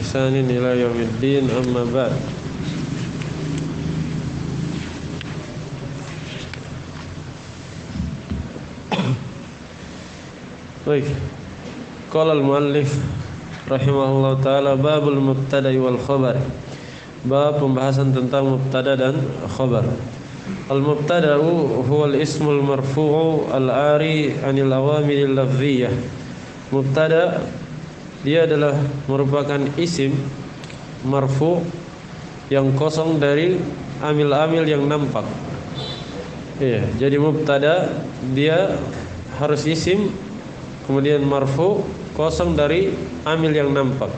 بإحسان إلى يوم الدين أما بعد. Baik. Qala al-muallif rahimahullah taala babul mubtada wal khabar. Bab pembahasan tentang mubtada dan khabar. Al-mubtada huwa al-ismul marfu'u al-ari 'anil awamil lafziyyah. Mubtada dia adalah merupakan isim marfu' yang kosong dari amil-amil yang nampak. Iya, jadi mubtada dia harus isim kemudian marfu kosong dari amil yang nampak.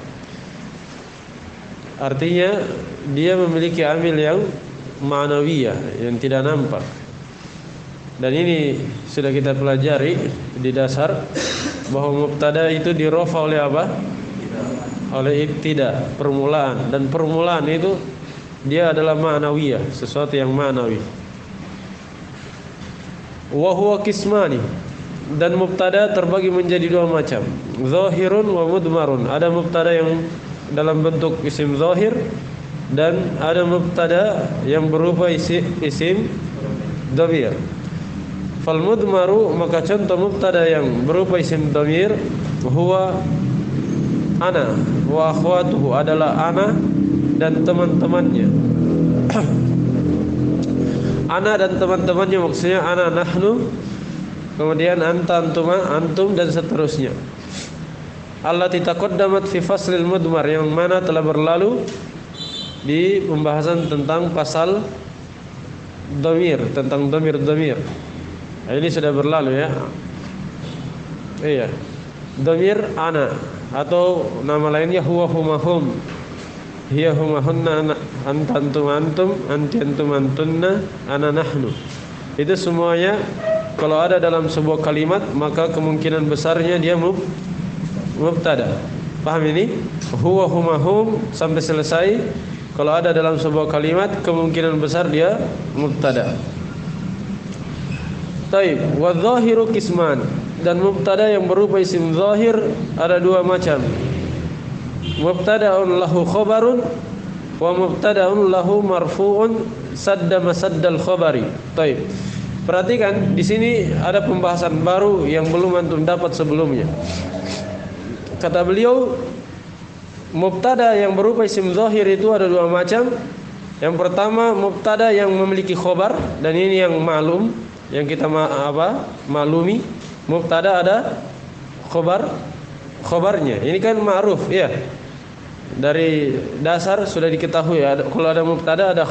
Artinya dia memiliki amil yang ma'nawiyah yang tidak nampak. Dan ini sudah kita pelajari di dasar bahwa mubtada itu dirofa oleh apa? Oleh ibtida, permulaan. Dan permulaan itu dia adalah ma'nawiyah, sesuatu yang ma'nawi. Wa huwa qismani. Dan mubtada terbagi menjadi dua macam, zahirun wa mudmarun. Ada mubtada yang dalam bentuk isim zahir dan ada mubtada yang berupa isim dhamir. Fal mudmaru, maka contoh mubtada yang berupa isim dhamir, huwa ana wa akhwatuhu, adalah ana dan teman-temannya. Ana dan teman-temannya maksudnya ana, nahnu, kemudian anta, antuma, antum, dan seterusnya. Allati taqaddamat fi faslil mudmar, yang mana telah berlalu di pembahasan tentang pasal dhamir, tentang dhamir. Nah, ini sudah berlalu ya. Iya. Dhamir ana, atau nama lainnya huwa huma hum, hiya huma hunna, anta antum antum, anti antum antunna, ana nahnu. Itu semuanya kalau ada dalam sebuah kalimat, maka kemungkinan besarnya dia mubtada. Paham ini? Huwa huma hum sampai selesai. Kalau ada dalam sebuah kalimat, kemungkinan besar dia mubtada. Taib. Wa dhahiru qisman. Dan mubtada yang berupa isim zahir ada dua macam. Mubtada'un lahu khabarun wa mubtada'un lahu marfu'un sadda masaddal khabari. Taib. Perhatikan, di sini ada pembahasan baru yang belum antum dapat sebelumnya. Kata beliau, mubtada yang berupa isim zahir itu ada dua macam. Yang pertama, mubtada yang memiliki khobar, dan ini yang maklum, yang kita maklumi. Mubtada ada khobarnya. Ini kan ma'ruf, ya. Dari dasar sudah diketahui, kalau ada mubtada ada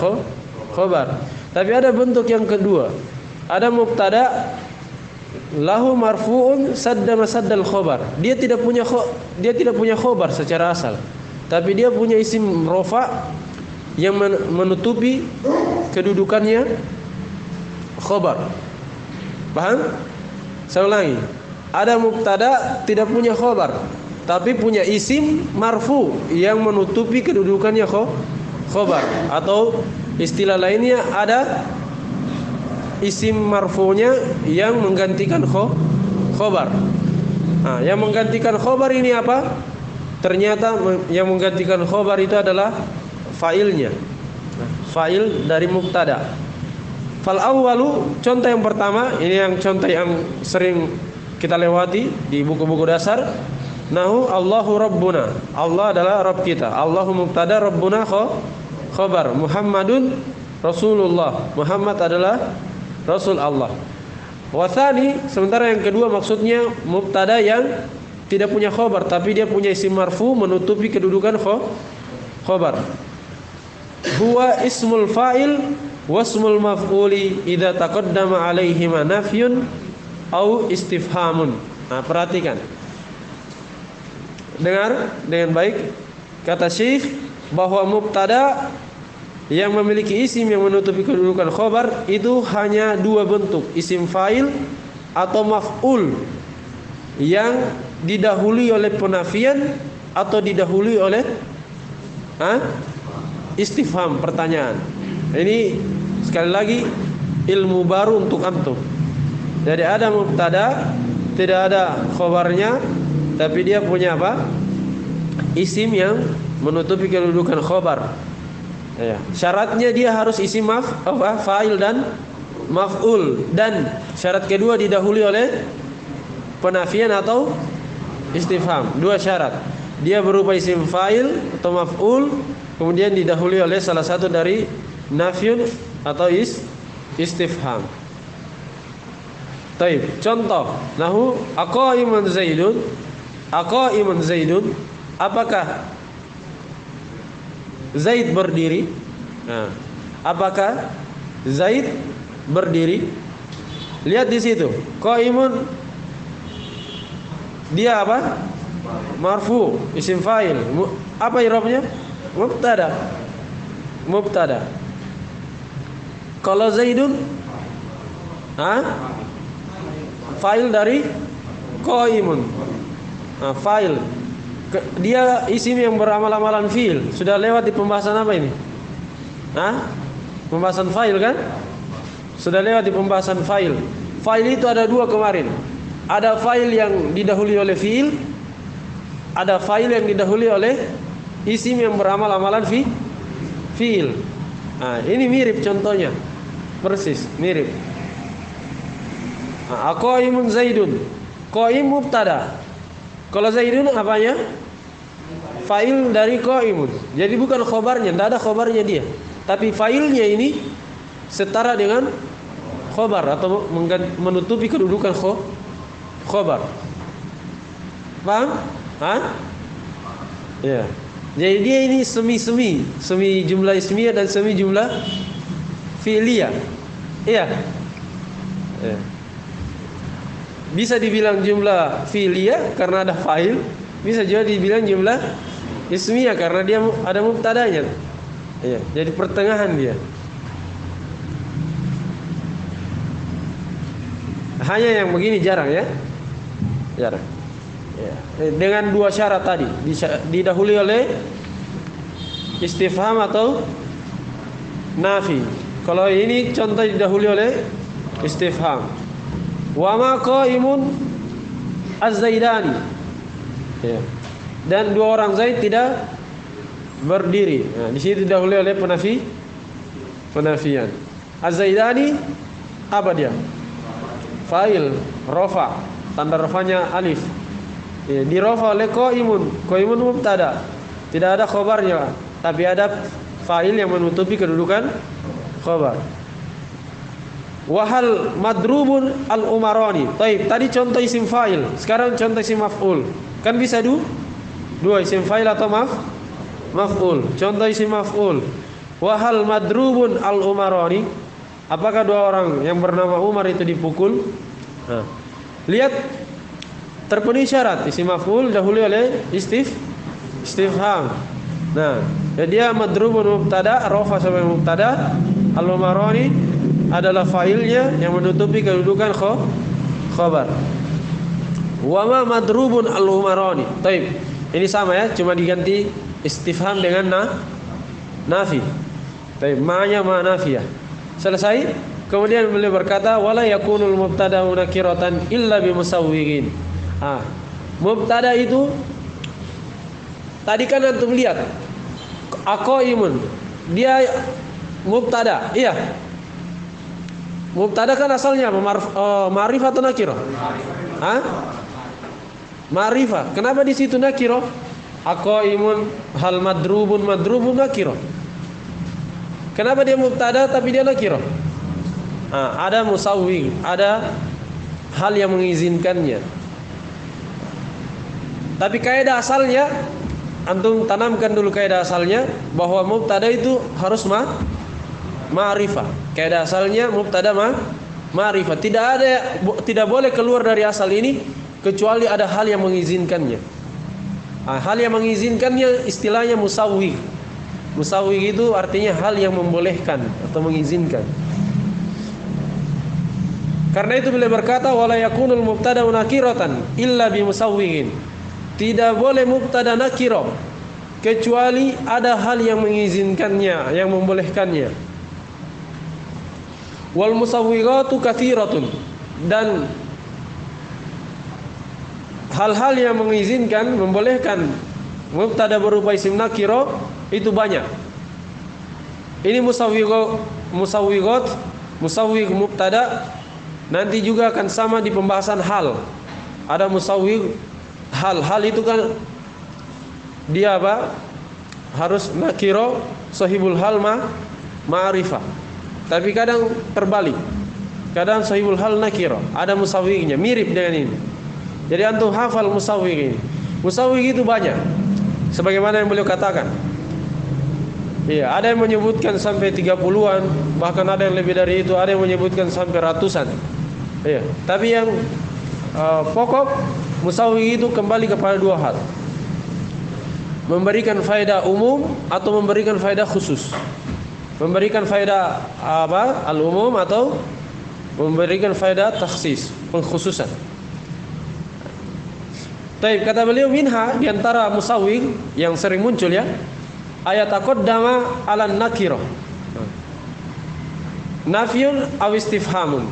khobar. Tapi ada bentuk yang kedua. Ada mubtada lahu marfu'un sadda masaddal khobar. Dia tidak punya khobar secara asal, tapi dia punya isim rofa yang menutupi kedudukannya khobar. Paham? Saya ulangi. Ada mubtada tidak punya khobar, tapi punya isim marfu yang menutupi kedudukannya khobar. Atau istilah lainnya, ada isim marfu'nya yang menggantikan khobar. Nah, yang menggantikan khobar ini apa? Ternyata yang menggantikan khobar itu adalah fa'ilnya. Fa'il dari mubtada. Fal awwalu, contoh yang pertama, ini yang contoh yang sering kita lewati di buku-buku dasar. Nahu Allahu Rabbuna. Allah adalah Rabb kita. Allahu mubtada, Rabbuna khobar. Muhammadun Rasulullah. Muhammad adalah Rasul Allah. Wathani, sementara yang kedua maksudnya mubtada yang tidak punya khobar, tapi dia punya isim marfu menutupi kedudukan khobar. Huwa ismul fa'il wasmul maf'uli idza taqaddama alaihima nafyun au istifhamun. Nah, perhatikan. Dengar dengan baik kata Syekh bahwa mubtada yang memiliki isim yang menutupi kedudukan khobar itu hanya dua bentuk, isim fa'il atau maf'ul yang didahului oleh penafian atau didahului oleh istifham, pertanyaan. Ini sekali lagi ilmu baru untuk antum. Jadi ada mubtada tidak ada khobarnya, tapi dia punya apa? Isim yang menutupi kedudukan khobar. Ya. Syaratnya dia harus isi fa'il dan maf'ul, dan syarat kedua didahului oleh penafian atau istifham. Dua syarat. Dia berupa isim fa'il atau maf'ul, kemudian didahului oleh salah satu dari nafyun atau istifham. Taib. Contoh, nahu aqaimun Zaidun. Aqaimun Zaidun, apakah Zaid berdiri? Nah, apakah Zaid berdiri? Lihat di situ. Qaimun dia apa? Marfu, isim fa'il. Apa i'rabnya? Mubtada. Mubtada. Kalau Zaidun, fa'il dari qaimun. Nah, fa'il. Dia isim yang beramal-amalan fi'il. Sudah lewat di pembahasan apa ini? Pembahasan fa'il kan? Sudah lewat di pembahasan fa'il. Fa'il itu ada dua kemarin. Ada fa'il yang didahului oleh fi'il, ada fa'il yang didahului oleh isim yang beramal-amalan fi'il. Nah, ini mirip contohnya. Persis, mirip. Aqaimun Zaidun. Qaim mubtada. Kalau Zaidun apanya? Fa'il dari qaimun. Jadi bukan khobarnya, tidak ada khobarnya dia. Tapi fa'ilnya ini setara dengan khobar atau menutupi kedudukan khobar. Paham? Ya. Jadi dia ini semi jumlah ismiyah dan semi jumlah fi'liyah. Iya. Ya. Bisa dibilang jumlah fi'liyah karena ada fa'il, bisa juga dibilang jumlah ismiyah karena dia ada mubtadanya. Ya, jadi pertengahan dia. Hanya yang begini jarang ya. Jarang. Ya. Dengan dua syarat tadi, didahului oleh istifham atau nafi. Kalau ini contoh didahului oleh istifham. Wa ma qaimun az-Zaidani. Ya. Dan dua orang Zaid tidak berdiri. Nah, di sini didahului oleh penafian. Az-Zaidani apa dia? Fa'il, rafa. Tanda rafanya alif. Ya, di rafa oleh qaimun. Qaimun mubtada. Tidak ada khabarnya, tapi ada fa'il yang menutupi kedudukan khabar. Wahal madrubun al-umarani. Taib, tadi contoh isim fa'il, sekarang contoh isim maf'ul. Kan bisa dua isim fa'il atau maf'ul. Contoh isim maf'ul. Wahal madrubun al-umarani. Apakah dua orang yang bernama Umar itu dipukul? Nah, lihat terpenuhi syarat. Isim maf'ul dahului oleh istifham. Nah, jadi dia madrubun mubtada, rafa sebagai mubtada, al-umarani adalah fa'ilnya yang menutupi kedudukan khabar. Wa ma madrubun al-umarani. Taib. Ini sama ya, cuma diganti istifham dengan nafi. Taib, ma'nya ma nafiyah. Selesai. Kemudian beliau berkata wala yakunul mubtada'u nakiratan illa bimusawwirin. Mubtada itu tadi kan antum lihat aqaimun. Dia mubtada. Iya. Mubtada kan asalnya ma'rifah atau nakirah? Ma'rifah. Kenapa di situ nakirah? Aqaimun hal madrubun nakirah. Kenapa dia mubtada tapi dia nakirah? Ada musawwi, ada hal yang mengizinkannya. Tapi kaidah asalnya antum tanamkan dulu kaidah asalnya bahwa mubtada itu harus ma'rifah. Kaidah asalnya mubtada ma'rifah. Tidak boleh keluar dari asal ini kecuali ada hal yang mengizinkannya. Hal yang mengizinkannya istilahnya musawwi. Musawwi itu artinya hal yang membolehkan atau mengizinkan. Karena itu beliau berkata wala yakunul mubtada nakiratan illa bimusawwiin. Tidak boleh mubtada nakirah kecuali ada hal yang mengizinkannya, yang membolehkannya. Wal musawwiratu katsiratun, dan hal-hal yang mengizinkan, membolehkan mubtada berupa isim nakiro itu banyak. Ini musawwigh mubtada, nanti juga akan sama di pembahasan hal. Ada musawwigh hal. Hal itu kan dia apa? Harus nakiro sahibul hal ma'rifah. Tapi kadang terbalik. Kadang sahibul hal nakiro, ada musawwighnya, mirip dengan ini. Jadi antum hafal musawwigh ini. Musawwigh itu banyak. Sebagaimana yang beliau katakan. Iya, ada yang menyebutkan sampai 30-an, bahkan ada yang lebih dari itu, ada yang menyebutkan sampai ratusan. Iya, tapi yang pokok musawwigh itu kembali kepada dua hal. Memberikan faedah umum atau memberikan faedah khusus. Memberikan faedah apa? Al-umum atau memberikan faedah takhsis, pengkhususan. Baik, kata beliau minha, di antara musawwigh yang sering muncul ya, ayat taqaddama 'ala nakirah. Nafyun aw istifhamun.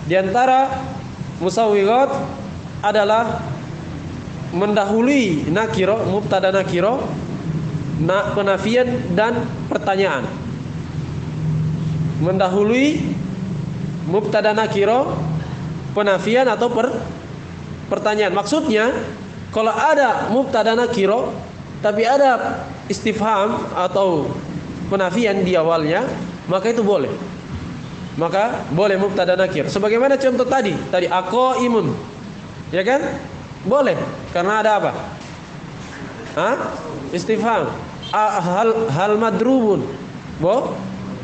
Di antara musawwighat adalah mendahului nakirah, mubtada nakirah, penafian dan pertanyaan. Mendahului mubtada nakirah, penafian atau pertanyaan. Maksudnya kalau ada mubtada nakirah tapi ada istifham atau penafian di awalnya, maka itu boleh. Maka boleh mubtada nakir. Sebagaimana contoh tadi aqaimun. Ya kan? Boleh karena ada apa? Istifham. Hal madrubun.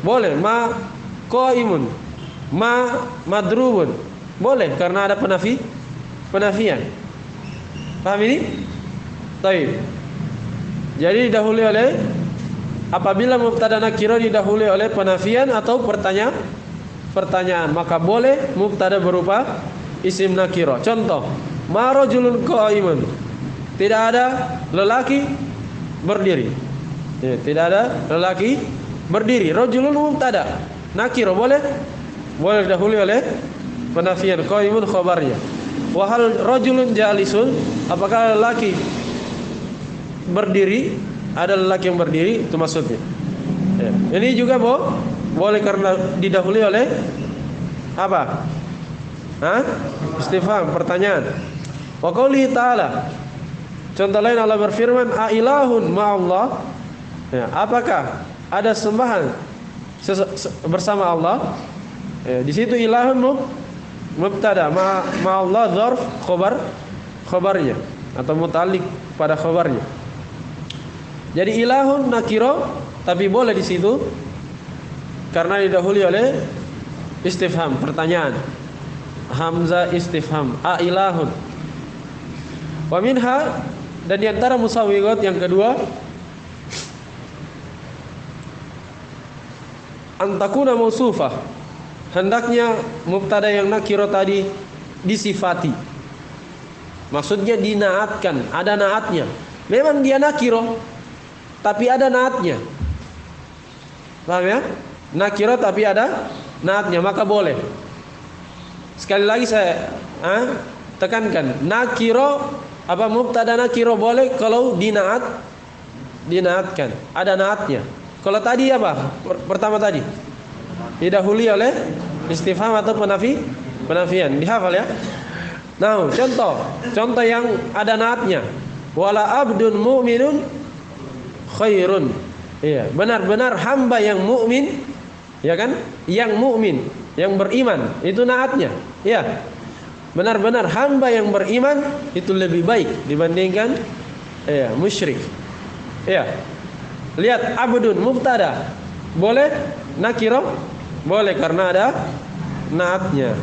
Boleh. Ma qaimun. Ma madrubun. Boleh karena ada penafian. Paham ini? Baik. Jadi didahului oleh, apabila mubtada nakirah didahului oleh penafian atau pertanyaan, maka boleh mubtada berupa isim nakirah. Contoh, ma rajulun qaimun. Tidak ada lelaki berdiri. Ya, tidak ada lelaki berdiri. Rajulun mubtada nakirah, boleh didahului oleh penafian, qaimun khabarnya. Wa hal rajulun jalisun, apakah lelaki berdiri, ada lelaki yang berdiri, itu maksudnya. Ya. Ini juga boleh karena didahului oleh apa? Istifham, pertanyaan. Wa qoulihi ta'ala. Contoh lain Allah berfirman, a ilahun ma'allah. Ya, apakah ada sembahan bersama Allah? Ya, di situ ilahun mubtada, ma'allah dzarf khabarnya atau muta'alliq pada khabarnya. Jadi ilahun nakiro, tapi boleh di situ karena didahului oleh istifham, pertanyaan. Hamzah istifham, a ilahun. Wa minha, dan di antara musawwighat yang kedua, antakuna mausufah. Hendaknya mubtada yang nakiro tadi disifati. Maksudnya dinaatkan, ada naatnya. Memang dia nakiro, tapi ada naatnya. Paham ya? Nakirah tapi ada naatnya, maka boleh. Sekali lagi saya tekankan, nakirah apa mubtada nakirah boleh kalau dinaatkan, ada naatnya. Kalau tadi apa? Pertama tadi didahului oleh istifham atau penafian. Dihafal ya? Nah, contoh yang ada naatnya. Wala abdun mu'minun khairun. Iya, benar-benar hamba yang mukmin, ya kan? Yang mukmin, yang beriman, itu naatnya. Iya. Benar-benar hamba yang beriman itu lebih baik dibandingkan musyrik. Iya. Lihat abdun mubtada. Boleh nakirah? Boleh karena ada naatnya.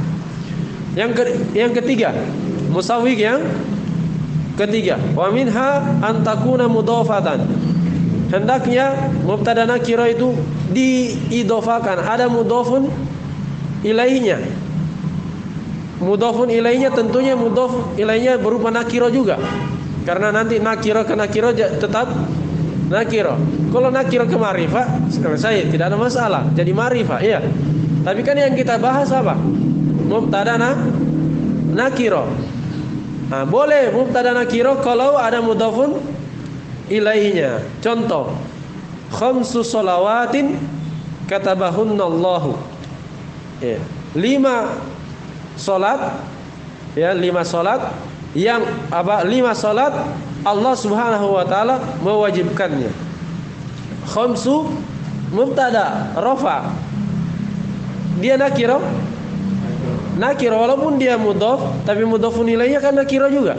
Yang ketiga, musawwigh yang ketiga, wa minha antakuna mudhafatan. Hendaknya mubtada nakirah itu diidofakan, ada mudhafun ilaihinya. Mudhafun ilaihinya tentunya mudhaf ilaihinya berupa nakirah juga. Karena nanti nakirah ke nakirah tetap nakirah. Kalau nakirah ke ma'rifah selesai, tidak ada masalah, jadi ma'rifah, iya. Tapi kan yang kita bahas apa? Mubtada nakirah. Nah, boleh mubtada nakirah kalau ada mudhafun ilainya. Contoh, khamsu shalawatin katabahunnallahu. Ya, 5 salat, ya 5 salat yang 5 salat Allah Subhanahu wa taala mewajibkannya. Khamsu mubtada rafa. Dia nakiro walaupun dia mudhaf, tapi mudhafun ilainya kan nakiro juga.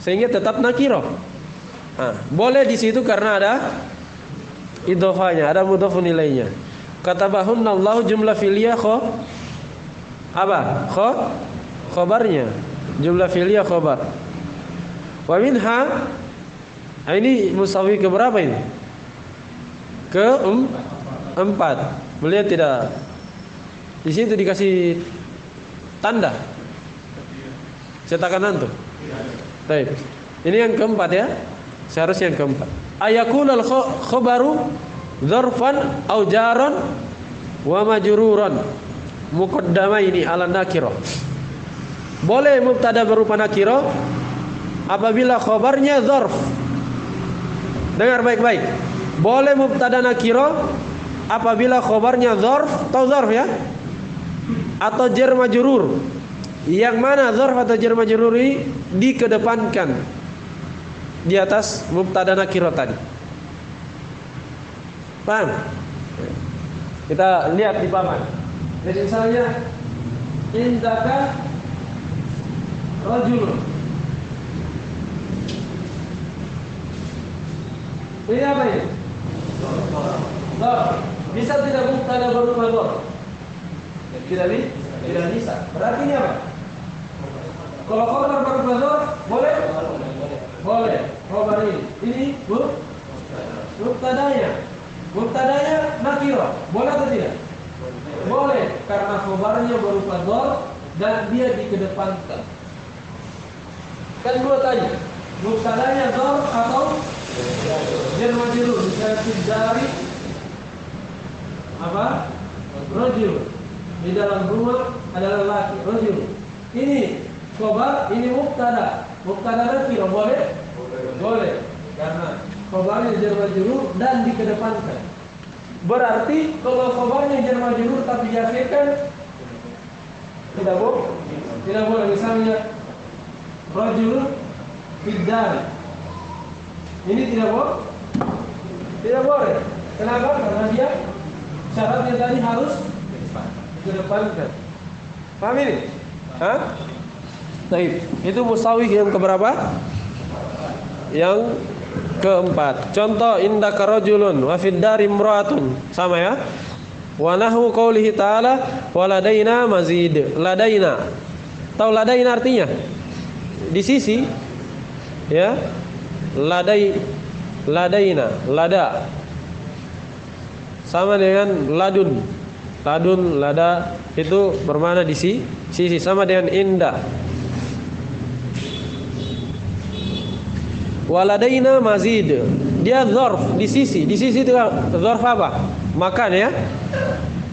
Sehingga tetap nakiro. Boleh di situ karena ada idhofanya, ada mudhafun ilainya. Katabahunnallahu jumlah fi'liyah khobarnya. Jumlah fi'liyah khobar. Wa minha, ini musawi ke berapa ini? Ke-4. Melihat tidak? Di situ dikasih tanda cetakan antum. Baik. Ini yang keempat ya. Seharusnya yang keempat. Ayakunal khabaru dzarfan au jaran wa majruran muqaddamaini ala nakirah. Boleh mubtada berupa nakirah apabila khabarnya dzarf. Dengar baik-baik. Boleh mubtada nakirah apabila khabarnya dzarf, tahu dzarf ya? Atau jar majrur. Yang mana dzarf atau jar majrur ini dikedepankan di atas mubtada nakirah tadi. Paham? Kita lihat di papan. Jadi misalnya indaka rajulun. Ini apa ini? Dzarf. Bisa tidak mubtada berupa dzarf? Tidak bisa. Berarti ini apa? Kalau khabar berupa dzarf boleh? Boleh. Khabar ini mubtadanya nakirah. Boleh atau tidak? Boleh, karena khabarnya berupa dzarf dan dia dikedepankan. Kan dua tadi. Mubtadanya dzarf atau jar majrur. Misalnya dari apa? Rajul. Di dalam rumah adalah laki, rajul. Ini khabar, ini mubtada. Mubtada nakirah boleh? Boleh. Karena khabarnya jar majrur dan dikedepankan. Berarti kalau khabarnya jar majrur tapi diakhirkan tidak boleh. Tidak boleh. Misalnya rajul fiddar. Ini tidak boleh. Tidak boleh. Kenapa? Karena dia syaratnya tadi harus dikedepankan. Paham ini? Baik. Itu musawih yang keberapa? Yang keempat. Contoh indaka rajulun wa fid dari imra'atun. Sama ya? Wa nahwu qoulihi ta'ala waladaina mazid. Ladaina. Tahu ladaina artinya? Di sisi ya. Ladaina, lada. Sama dengan ladun. Ladun, lada itu bermakna di sisi, sama dengan indah. Waladaina mazid. Dia dzarf di sisi. Di sisi itu dzarf apa? Makan ya.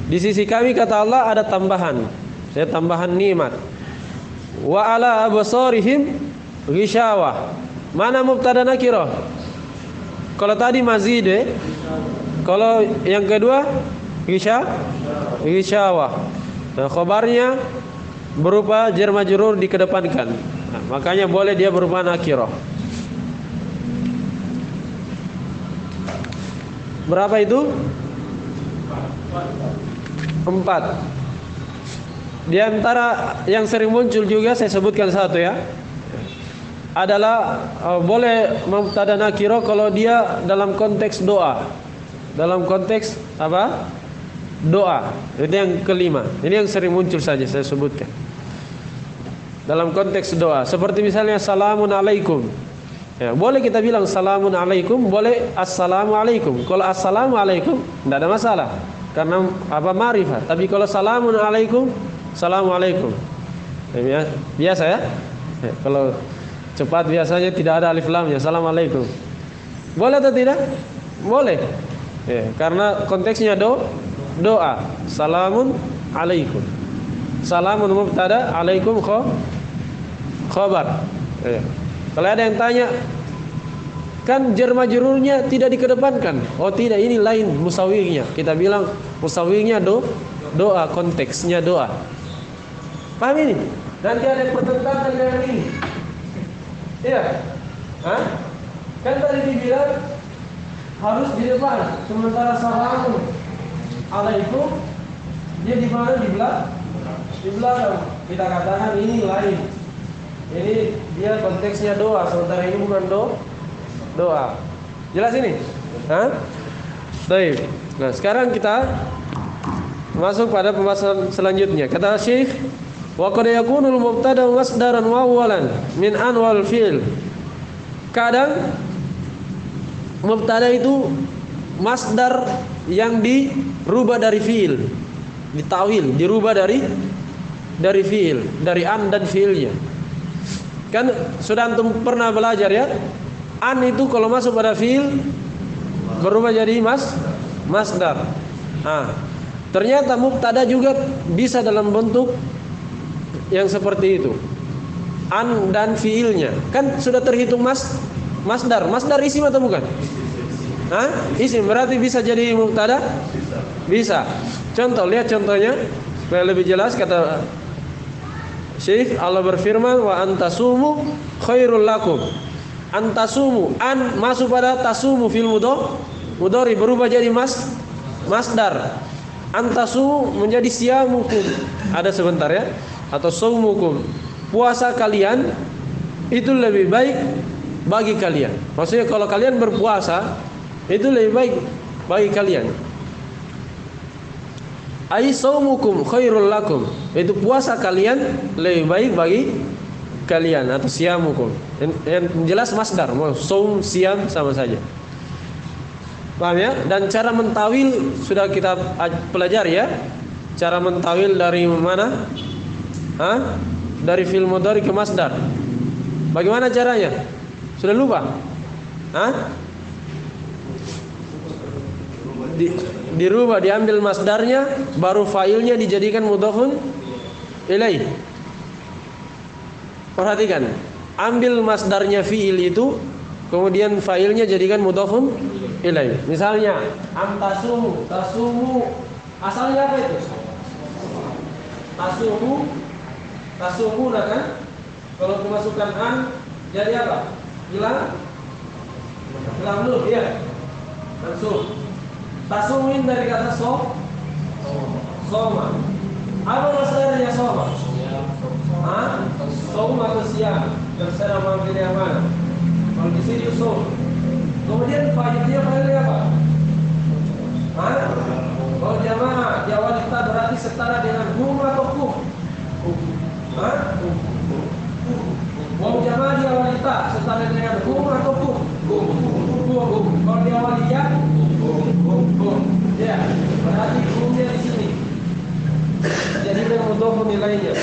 Di sisi kami kata Allah ada tambahan. Saya tambahan nikmat. Wa ala absarihim ghishawah. Mana mubtada nakirah? Kalau tadi mazid kalau yang kedua ghishawah. Nah, khabarnya berupa jar majrur dikedepankan. Nah, makanya boleh dia berupa nakirah. Berapa itu? 4. Di antara yang sering muncul juga saya sebutkan satu ya. Adalah boleh mubtada nakirah kalau dia dalam konteks doa. Dalam konteks apa? Doa. Itu yang kelima. Ini yang sering muncul saja saya sebutkan. Dalam konteks doa. Seperti misalnya salamun alaikum. Ya, boleh kita bilang salamun alaikum, boleh assalamu alaikum. Kalau assalamu alaikum tidak ada masalah karena apa ma'rifah. Tapi kalau salamun alaikum, salamu alaikum. Ya, biasa ya. Kalau cepat biasanya tidak ada alif lamnya. Assalamualaikum. Boleh atau tidak? Boleh. Ya, karena konteksnya doa. Salamun alaikum. Salamun mubtada, alaikum khabar. Ya. Kalau ada yang tanya, kan jar majrurnya tidak dikedepankan. Oh tidak, ini lain musawwirnya. Kita bilang musawwirnya doa, konteksnya doa. Paham ini? Nanti ada pertentangan dengan ini. Iya. Hah? Kan tadi dibilang harus di depan, sementara salamun alaikum dia di mana? Di belakang. Kita katakan ini lain. Ini dia konteksnya doa, sementara ini bukan doa. Jelas ini? Hah? Baik. Nah, sekarang kita masuk pada pembahasan selanjutnya. Kata Syekh, wa qad yakunul mubtada masdaran wa awalan min anwal fi'l. Kadang mubtada itu masdar yang dirubah dari fi'il, ditawil, dirubah dari fi'il, dari an dan fi'ilnya. Kan sudah antum pernah belajar ya? An itu kalau masuk pada fi'il berubah jadi masdar. Ternyata mubtada juga bisa dalam bentuk yang seperti itu. An dan fi'ilnya kan sudah terhitung masdar. Masdar isim atau bukan? Isim, berarti bisa jadi mubtada? Bisa. Contoh, lihat contohnya supaya lebih jelas. Kata Syekh, Allah berfirman, wa antasumu khairul lakum. Antasumu, an masuk pada tasumu fil mudhari berubah jadi masdar. Antasumu menjadi siyamukum. Ada sebentar ya. Atau saumukum. Puasa kalian itu lebih baik bagi kalian. Maksudnya kalau kalian berpuasa itu lebih baik bagi kalian. Ai saumukum khairul lakum. Itu puasa kalian lebih baik bagi kalian atau siyamukum. Yang jelas masdar, mau saum siam sama saja. Paham ya? Dan cara mentawil sudah kita pelajari ya. Cara mentawil dari mana? Dari fi'il mudhari ke masdar. Bagaimana caranya? Sudah lupa? Dirubah, diambil masdarnya, baru fa'ilnya dijadikan mudhafun ilaih. Perhatikan, ambil masdarnya fi'il itu, kemudian fa'ilnya jadikan mudhafun ilaih. Misalnya, antasumu, tasumu, asalnya apa itu? Tasumu kan? Kalau dimasukkan an, jadi apa? Hilang nur, ya. Langsung. Tasumin dari kata soma. Apa masdarnya soma? Soma atau siam. Terserah manggil yang mana. Kalau di sini som. Kemudian fa'ilnya apa? Kalau jamaah dia wanita berarti setara dengan hum atau kum? Kalau jamaah dia wanita setara dengan hum atau kum? Kalau dia waliyah ya, berarti humnya di sini. Jadi dengan mudhafun nilainya.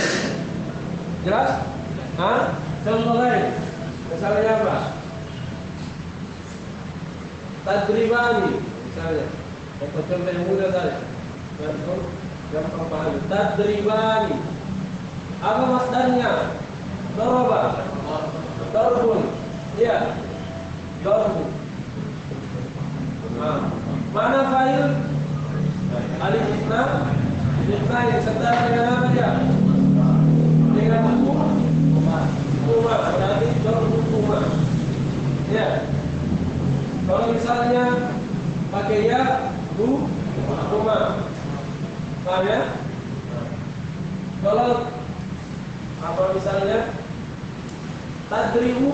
Jelas? Contoh lain. Misalnya apa? Tadribani misalnya. Contoh yang mudah saja. Gampang paham. Tadribani. Apa masdarnya? Daraba. Darbun. Iya. Darbun. Mana fa'il? Alif isna yang setara dengan apa dia? Dengan kuma. Berarti darbu kuma. Ya. Kalau misalnya pakai ya, kuma. Paham ya? Kalau apa misalnya tadribu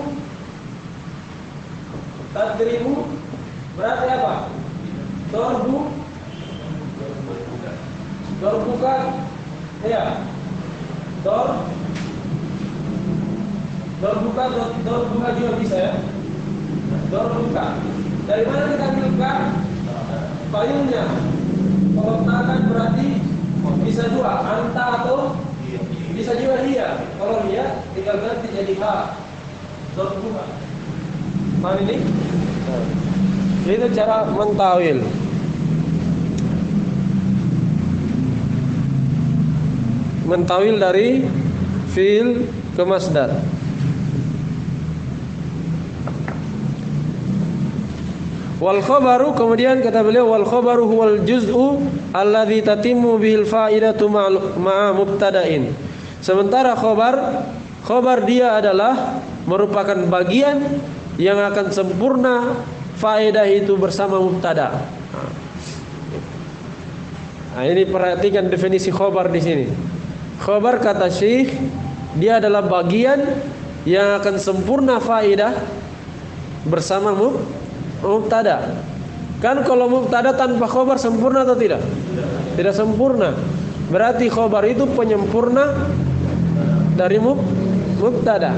berarti apa? Dorbuka, ya. Dorbuka juga bisa ya. Dorbuka. Dari mana kita ambilkan fa'ilnya? Kalau kan berarti bisa dua, anta atau bisa juga dia. Kalau dia tinggal ganti jadi ha. Dorbuka. Paham ini? Itu cara mentawil. Mentawil dari fi'il ke masdar. Wal khabaru, kemudian kata beliau, wal khabaru huwal juz'u alladzi tatimmu bihil fa'idatu ma'a mubtada'in. Sementara khabar dia adalah merupakan bagian yang akan sempurna faedah itu bersama mubtada. Nah, ini perhatikan definisi khabar di sini. Khabar kata Syekh, dia adalah bagian yang akan sempurna faedah bersama mubtada. Kan kalau mubtada tanpa khabar sempurna atau tidak? Tidak sempurna. Berarti khabar itu penyempurna dari mubtada.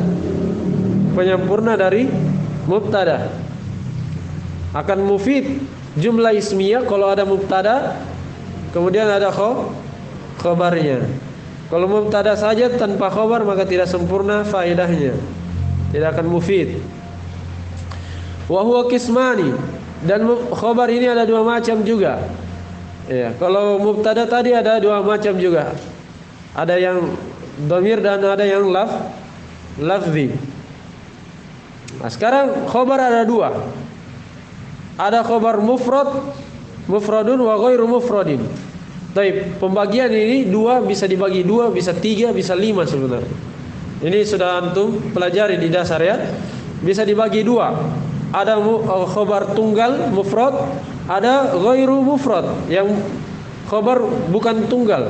Penyempurna dari mubtada. Akan mufid jumlah ismiyah kalau ada mubtada, kemudian ada khabarnya. Kalau mubtada saja tanpa khabar maka tidak sempurna faedahnya, tidak akan mufid. Wa huwa qismani, dan khabar ini ada dua macam juga. Ya, kalau mubtada tadi ada dua macam juga. Ada yang dhamir dan ada yang lafzi. Nah, sekarang khabar ada dua. Ada khabar mufradun wa ghairu mufradin. Baik, pembagian ini dua, bisa dibagi dua, bisa tiga, bisa lima sebenarnya. Ini sudah antum pelajari di dasar ya. Bisa dibagi dua. Ada khabar tunggal mufrad, ada ghairu mufrad yang khabar bukan tunggal.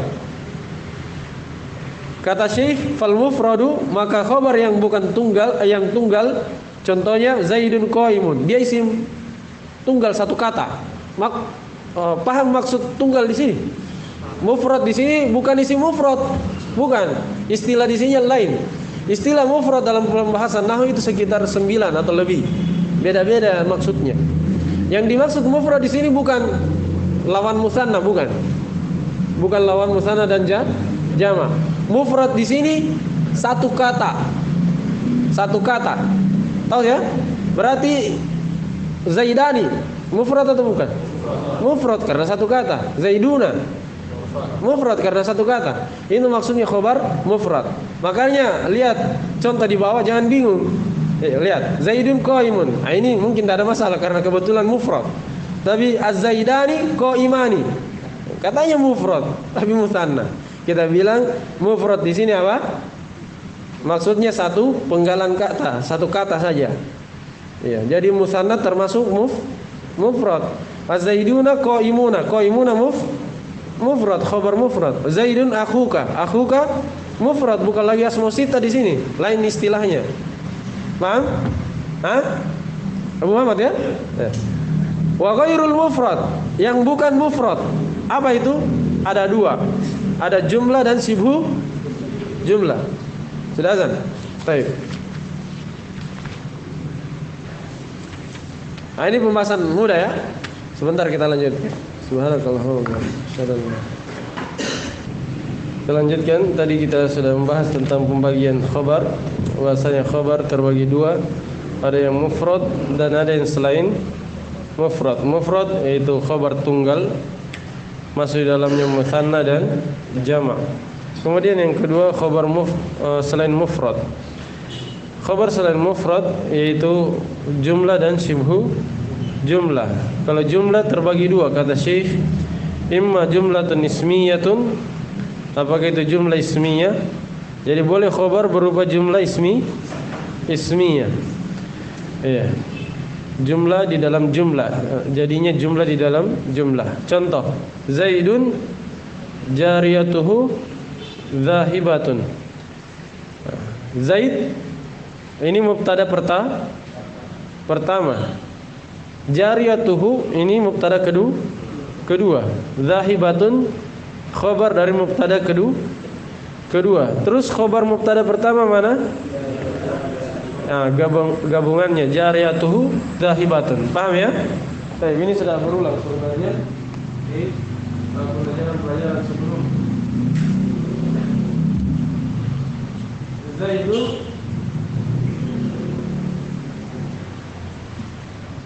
Kata Syekh, fal mufradu, maka khabar yang bukan tunggal, yang tunggal, contohnya Zaidun qaimun. Dia isim tunggal satu kata. Paham maksud tunggal di sini? Mufrad di sini bukan isim mufrad, bukan. Istilah di sini lain. Istilah mufrad dalam pembahasan nahwu itu sekitar 9 atau lebih. Beda-beda maksudnya. Yang dimaksud mufrad di sini bukan lawan musanna, bukan. Bukan lawan musanna dan jama'. Mufrad di sini satu kata. Satu kata. Tahu ya? Berarti Zaidani mufrad atau bukan? Mufrad karena satu kata. Zaiduna mufrad karena satu kata. Itu maksudnya khabar mufrad. Makanya lihat contoh di bawah, jangan bingung. Lihat Zaidun qaimun. Nah, ini mungkin tidak ada masalah karena kebetulan mufrad. Tapi az-Zaidani qaimani. Katanya mufrad tapi musanna. Kita bilang mufrad di sini apa? Maksudnya satu penggalan kata, satu kata saja. Ya, jadi musanna termasuk mufrad. Az-Zaiduna qaimuna. Qaimuna mufrad, khabar mufrad. Zaidun akhuka. Akhuka mufrad, bukan lagi asma sita di sini, lain istilahnya. Paham? Hah? Abu Muhammad ya? Wa ghairul mufrad, yang bukan mufrad. Apa itu? Ada dua. Ada jumlah dan sibhu jumlah. Sudah azan? Baik. Nah, ini pembahasan mudah ya. Sebentar kita lanjut. Subhanakallahumma wa bihamdika. Kita lanjutkan. Tadi kita sudah membahas tentang pembagian khabar. Bahasanya khabar terbagi dua. Ada yang mufrad dan ada yang selain mufrad. Mufrad yaitu khabar tunggal, masuk di dalamnya mutsanna dan jama'. Kemudian yang kedua khabar selain mufrad. Khabar selain mufrad yaitu jumlah dan shibhu jumlah. Kalau jumlah terbagi dua kata Syekh, imma jumlatun ismiyatun. Apakah itu jumlah ismiyah? Jadi boleh khabar berupa jumlah ismiyah. Iya. Jumlah di dalam jumlah. Jadinya jumlah di dalam jumlah. Contoh, Zaidun jariyatuhu zahibatun. Zaid ini mubtada pertama. Jariyatuhu ini mubtada kedua. Zahibatun khabar dari mubtada kedua. Terus khabar mubtada pertama mana? Nah, gabungannya jariyatuhu zahibatun. Paham ya? Baik, ini sudah berulang sebenarnya di pelajaran sebelum. Zaidu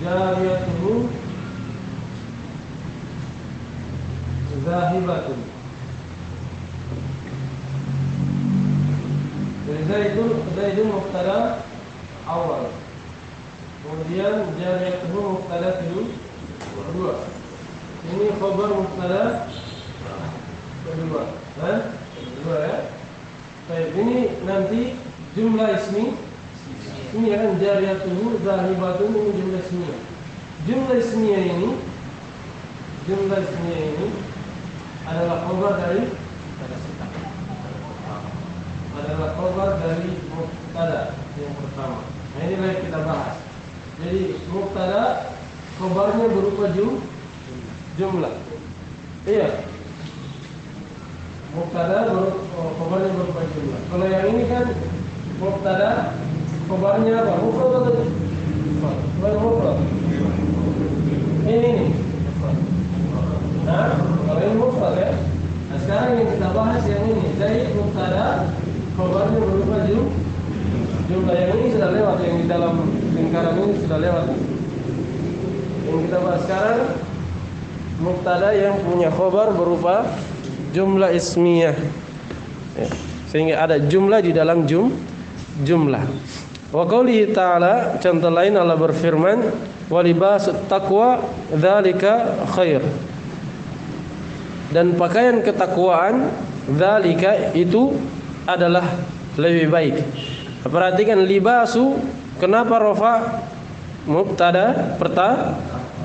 jariyatuhu zahibatun. Jadi Zaidun mubtada awal. Kemudian jariyatuhu mubtada khabar mubtada kedua. Kedua ya. Baik, ini nanti jumlah ismi. Ini kan jariyatuhu zahibatun, ini jumlah ismiyah. Jumlah ismiyah ini adalah khabar dari mubtada yang pertama. Nah, inilah yang kita bahas. Jadi mubtada khabarnya berupa jumlah. Iya. Mubtada khabarnya berupa jumlah. Kalau yang ini kan mubtada khabarnya apa? Mufrad atau mufrad? Ini nih. Nah, kalau ini mufrad ya. Nah, sekarang yang kita bahas yang ini. Zaid mubtada khabarnya berupa jumlah. Yang ini sudah lewat, yang di dalam lingkaran ini sudah lewat. Yang kita bahas sekarang mubtada yang punya khabar berupa jumlah ismiyah. Ya. Sehingga ada jumlah di dalam jumlah. Wa qoulihi ta'ala, contoh lain Allah berfirman, wa libasut taqwa dzalika khair. Dan pakaian ketakwaan dzalika itu adalah lebih baik. Perhatikan libasu, kenapa rafa mubtada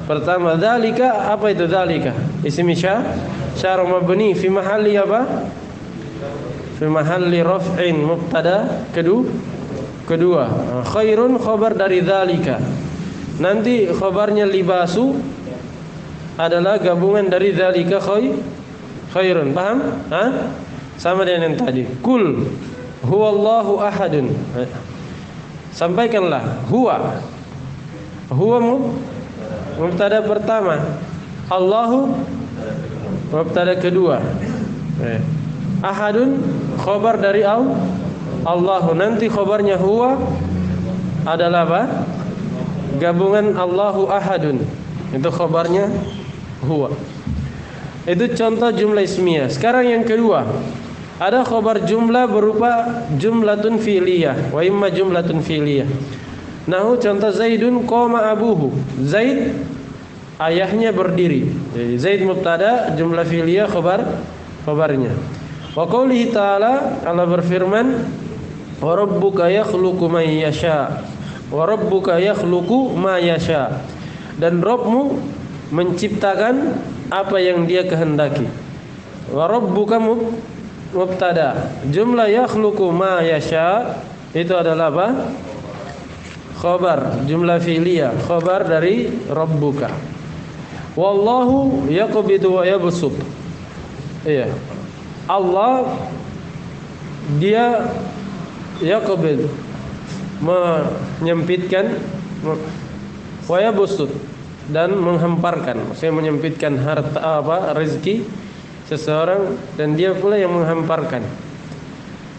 pertama dzalika, apa itu dzalika? Isim syar mabni fi mahalli apa? Fi mahalli raf'in mubtada kedua. Khairun khabar dari dzalika. Nanti khabarnya libasu adalah gabungan dari dzalika khairun. Paham? Sama dengan yang tadi. Kul huwallahu ahadun. Sampaikanlah huwa mubtada pertama, Allahu mubtada kedua. Ahadun khabar dari Allahu. Nanti khabarnya huwa adalah apa? Gabungan Allahu ahadun. Itu khabarnya huwa. Itu contoh jumlah ismiyah. Sekarang yang kedua, ada khabar jumlah berupa jumlatun fi'liyah wa imma jumlatun fi'liyah. Nahu contoh Zaidun qama abuhu. Zaid ayahnya berdiri. Jadi Zaid mubtada, jumlah fi'liyah khabarnya. Wa qoulihi ta'ala, Allah berfirman, wa rabbuka yakhluqu ma yasha. Wa rabbuka yakhluqu ma yasha. Dan Rabbmu menciptakan apa yang Dia kehendaki. Wa rabbuka mubtada, jumlah yakhluqu ma yasha itu adalah apa? Khabar, jumlah fi'liyah, khabar dari rabbuka. Wallahu yaqbidu wa yabsut. Iya. Allah Dia yaqbid, menyempitkan, wa yabsut, dan menghemparkan. Maksudnya menyempitkan harta rezeki seseorang, dan Dia pula yang menghamparkan,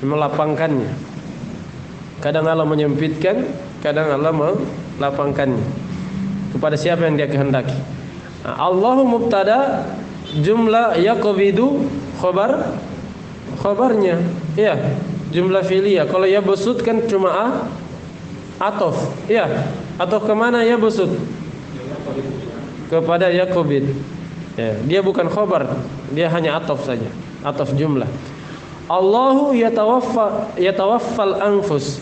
melapangkannya. Kadang Allah menyempitkan, kadang Allah melapangkannya kepada siapa yang Dia kehendaki. Allahu mubtada, jumlah yaqbidu khabarnya. Iya, jumlah fi'liyah. Kalau yabsut kan cuma atof. Iya, atof kemana yabsut? Kepada yaqbid. Ya, dia bukan khabar, dia hanya atof saja, atof jumlah. Allahu yatawaffal anfus.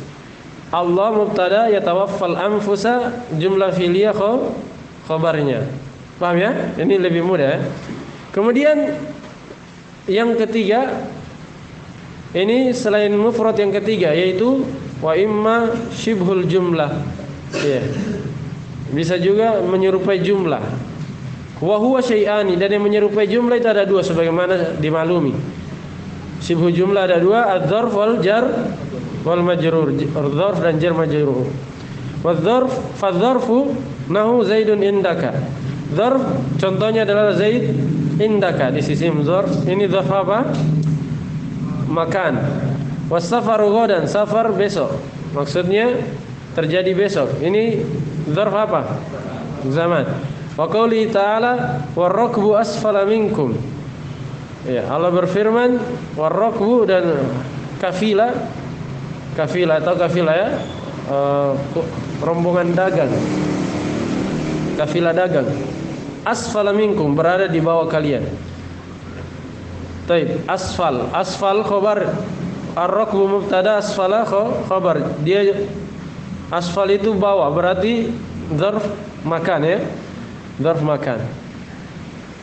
Allah mubtada, yatawaffal anfusa, jumlah fi'liyah khabarnya. Paham ya? Ini lebih mudah ya. Kemudian yang ketiga, ini selain mufrad yang ketiga, yaitu wa imma syibhul jumlah. Ya. Bisa juga menyerupai jumlah. Wa huwa syai'ani, dan yang menyerupai jumlah itu ada dua sebagaimana dimaklumi. Syibhu jumlah ada dua, adzarf wal jar wal majrur. Dzarf dan jar majrur. Wadzarf fadzarfu nahu Zaidun indaka. Dzarf contohnya adalah Zaid indaka, di sisi dzarf. Ini dzarf apa? Makan. Wasafaru ghadan, safar besok. Maksudnya terjadi besok. Ini dzarf apa? Zaman. Wa qouli ta'ala war-rakbu asfala minkum. Ya, Allah berfirman war-rakbu, dan kafilah atau kafilah ya, rombongan dagang. Kafilah dagang. asfala minkum, berada di bawah kalian. Taib, asfal. Asfal khabar, ar-rakbu mubtada, asfala khabar. Dia asfal itu bawah, berarti dzarf makan ya. Dzarf makan.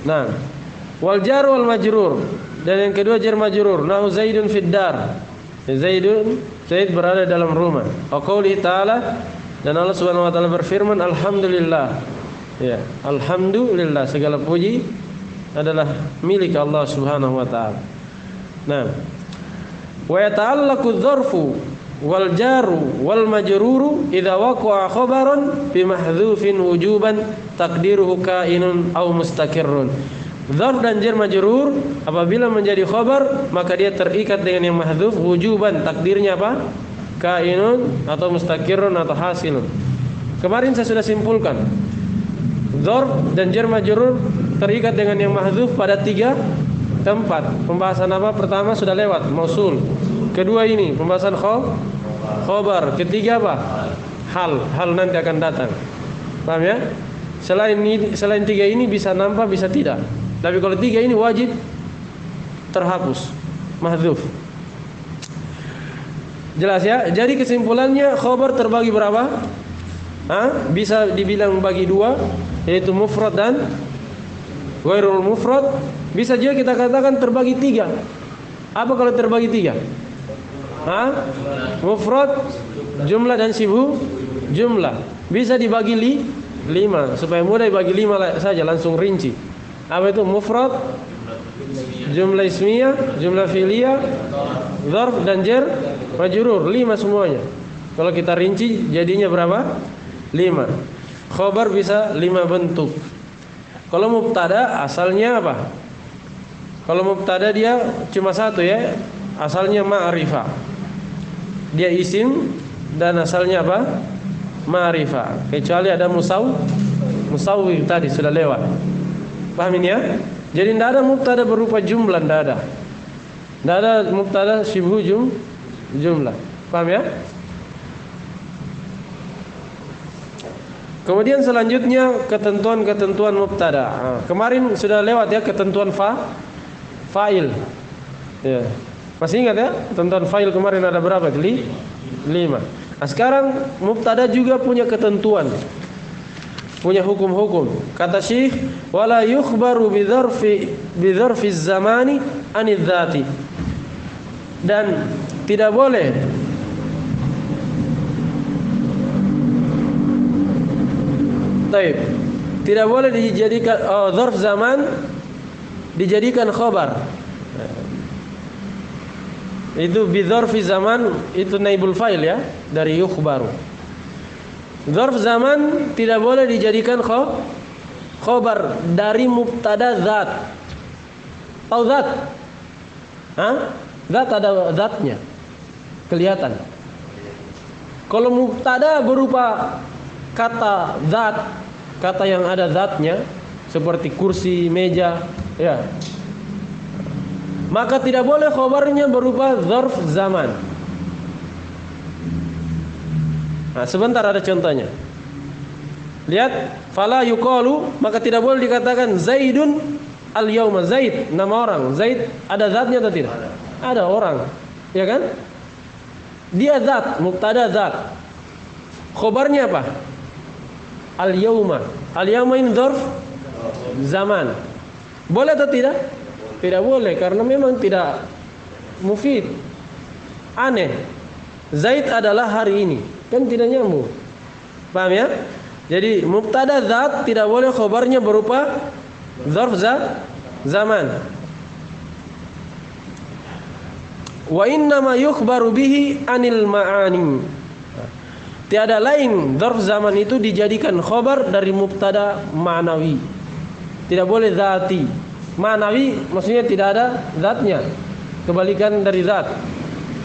Nah, wal jar wal majrur. Dan yang kedua jar majrur. Nahu Zaidun fid dar. Zaid berada dalam rumah. Wa qouli ta'ala, dan Allah Subhanahu wa taala berfirman, alhamdulillah. Ya, alhamdulillah, segala puji adalah milik Allah Subhanahu wa taala. Nah, wa yata'allaqu dzarfu wal jaru wal majruru idza waqa'a khabaran bi mahdhufin wujuban taqdiruhu kainun aw mustaqirrun. Dzarf dan jar majrur apabila menjadi khabar maka dia terikat dengan yang mahdhuf wujuban, takdirnya apa? Kainun atau mustaqirrun atau hasilun. Kemarin saya sudah simpulkan. Dzarf dan jar majrur terikat dengan yang mahdhuf pada 3 tempat. Pembahasan apa? Pertama sudah lewat, mausul. Kedua ini pembahasan khabar. Ketiga apa? Hal nanti akan datang. Paham ya? Selain 3 ini bisa nampak, bisa tidak. Tapi kalau 3 ini wajib terhapus, mahdhuf. Jelas ya? Jadi kesimpulannya khabar terbagi berapa? Bisa dibilang bagi 2, yaitu mufrad dan ghairul mufrad. Bisa juga kita katakan terbagi 3. Apa kalau terbagi 3? Mufrad, jumlah dan sibhu jumlah. Bisa dibagi 5 supaya mudah dibagi 5 saja, langsung rinci. Apa itu? Mufrad, jumlah ismiyah, jumlah fi'liyah, dzarf dan jar majrur, 5 semuanya. Kalau kita rinci jadinya berapa? 5. Khabar bisa 5 bentuk. Kalau mubtada asalnya apa? Kalau mubtada dia cuma 1 ya, asalnya ma'rifah. Dia isim dan asalnya apa? Ma'rifah. Kecuali ada musawwir tadi sudah lewat. Paham ini ya? Jadi tidak ada mubtada berupa jumlah, tidak ada. Tidak ada mubtada syibhu jumlah. Paham ya? Kemudian selanjutnya ketentuan mubtada. Kemarin sudah lewat ya ketentuan fa'il. Ya. Masih ingat ya? Ketentuan fa'il kemarin ada berapa? 5. Nah, sekarang mubtada juga punya ketentuan. Punya hukum-hukum. Kata Syekh, wala yukhbaru bi dzarfi zamani anidz dzati. Dan tidak boleh tidak boleh dijadikan dzarf zaman dijadikan khabar. Itu bi dzarfi zaman itu naibul fa'il ya, dari yukhbaru. Dzarf zaman tidak boleh dijadikan khabar dari mubtada zat. Tahu zat? Zat ada zatnya. Kelihatan. Kalau mubtada berupa kata zat, kata yang ada zatnya seperti kursi, meja, ya. Maka tidak boleh khabarnya berupa dzarf zaman. Nah, sebentar ada contohnya. Lihat, fala yuqalu, maka tidak boleh dikatakan Zaidun al-yauma. Zaid nama orang. Zaid ada zatnya atau tidak? Ada orang. Ya kan? Dia zat, mubtada zat. Khabarnya apa? Al-yauma. Al-yauma ini dzarf zaman. Boleh atau tidak? Tidak boleh karena memang tidak mufid. Aneh. Zaid adalah hari ini. Kan tidak nyambung. Paham ya? Jadi mubtada zat tidak boleh khabarnya berupa dzarf zaman. Wa innama yukhbaru bihi anil ma'ani. Tiada lain dzarf zaman itu dijadikan khabar dari mubtada ma'nawi. Tidak boleh zati. Ma'nawi maksudnya tidak ada zatnya. Kebalikan dari zat.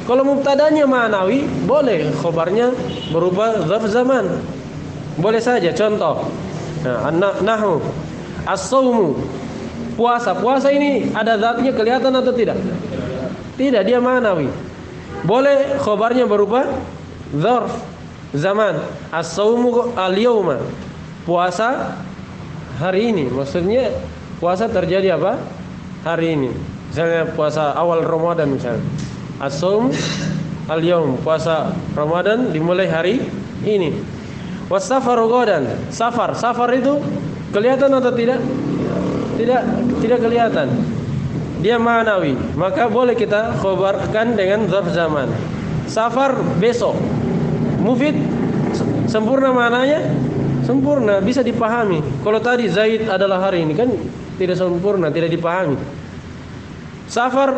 Kalau mubtadanya ma'nawi, boleh khabarnya berupa dzarf zaman. Boleh saja. Contoh, nahwu as-saumu, puasa. Puasa ini ada zatnya kelihatan atau tidak? Tidak, dia ma'nawi. Boleh khabarnya berupa dzarf zaman. As-saumu al-yauma, puasa hari ini. Maksudnya puasa terjadi apa? Hari ini. Misalnya puasa awal Ramadan misalnya. As-shaum al-yaum, puasa Ramadan dimulai hari ini. Was-safaru ghadan. Safar itu kelihatan atau tidak? Tidak kelihatan. Dia ma'nawi. Maka boleh kita khobarkan dengan dzarf zaman. Safar besok. Mufid sempurna maknanya? Sempurna, bisa dipahami. Kalau tadi Zaid adalah hari ini kan tidak sempurna, tidak dipahami. Safar